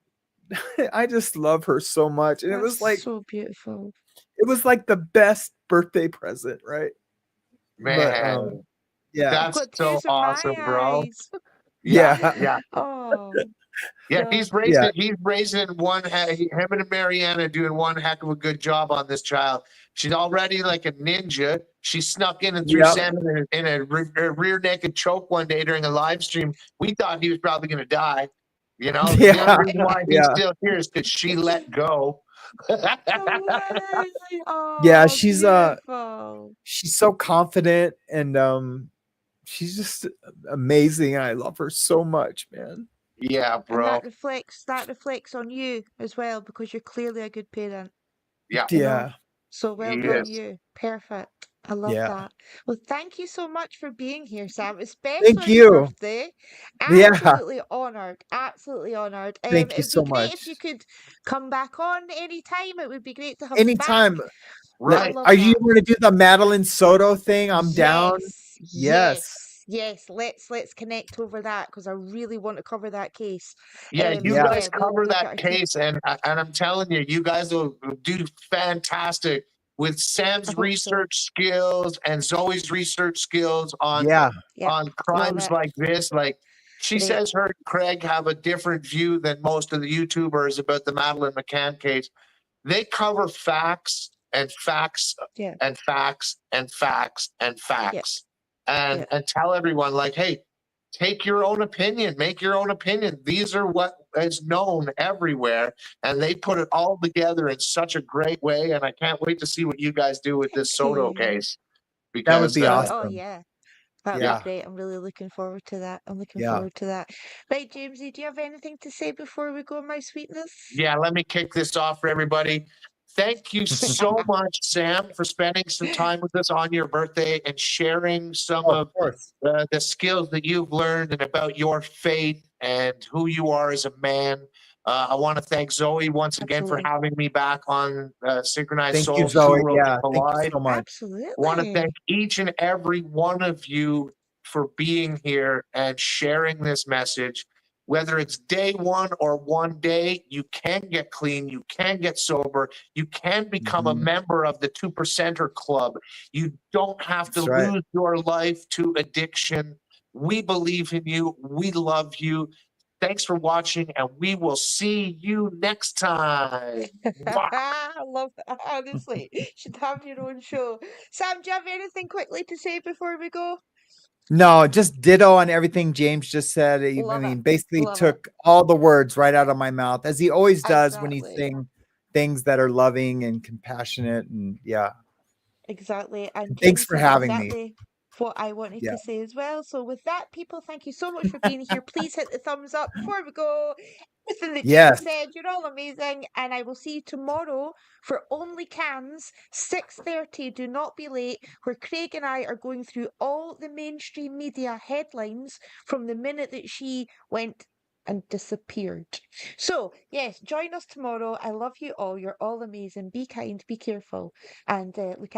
I just love her so much, and it was like so beautiful. It was like the best birthday present, right? Man, that's so awesome, bro. Yeah. Oh. Yeah, he's raising one. Him and Marianne are doing one heck of a good job on this child. She's already like a ninja. She snuck in and threw Sam in a rear naked choke one day during a live stream. We thought he was probably going to die. The only reason why he's still here is because she let go. She's she's so confident, and she's just amazing. I love her so much, man. Yeah, bro. And that reflects on you as well, because you're clearly a good parent. Yeah. So well done, you. Perfect. I love that. Well, thank you so much for being here, Sam, especially on your birthday. Absolutely honoured. Absolutely honoured. Thank you so much. If you could come back on anytime, it would be great to have anytime. You back. Right. Are you going to do the Madeline Soto thing? I'm down. Yes, let's connect over that, because I really want to cover that case. Yeah, you guys cover that case, and I'm telling you, you guys will do fantastic with Sam's research skills and Zoe's research skills on crimes like this. Like she says, her and Craig have a different view than most of the YouTubers about the Madeleine McCann case. They cover facts and facts and facts and facts and facts. And tell everyone, like, hey, take your own opinion, make your own opinion. These are what is known everywhere, and they put it all together in such a great way. And I can't wait to see what you guys do with this Soto case. Because that would be awesome. Oh yeah, that would be great. I'm really looking forward to that. Right, Jamesy, do you have anything to say before we go, my sweetness? Yeah, let me kick this off for everybody. Thank you so much, Sam, for spending some time with us on your birthday and sharing some of the skills that you've learned and about your faith and who you are as a man. I want to thank Zoe once again for having me back on Synchronized Souls. Thank you, Zoe. Thank you so much. Absolutely. I want to thank each and every one of you for being here and sharing this message. whether it's day one or one day, you can get clean, you can get sober, you can become a member of the 2%er club. You don't have to That's right. lose your life to addiction. We believe in you. We love you. Thanks for watching, and we will see you next time. Wow. I love that. Honestly, you should have your own show. Sam, do you have anything quickly to say before we go? No, just ditto on everything James just said. I Love mean, it. basically Love it. took all the words right out of my mouth, as he always does when he's Exactly. saying things that are loving and compassionate. And yeah, Exactly. And thanks Tim for said having me. exactly what I wanted Yeah. to say as well. So with that, people, thank you so much for being here. Please hit the thumbs up before we go. Everything that James Yes. said, you're all amazing. And I will see you tomorrow for Only Cans, 6:30. Do not be late, where Craig and I are going through all the mainstream media headlines from the minute that she went and disappeared. So, yes, join us tomorrow. I love you all. You're all amazing. Be kind, be careful, and look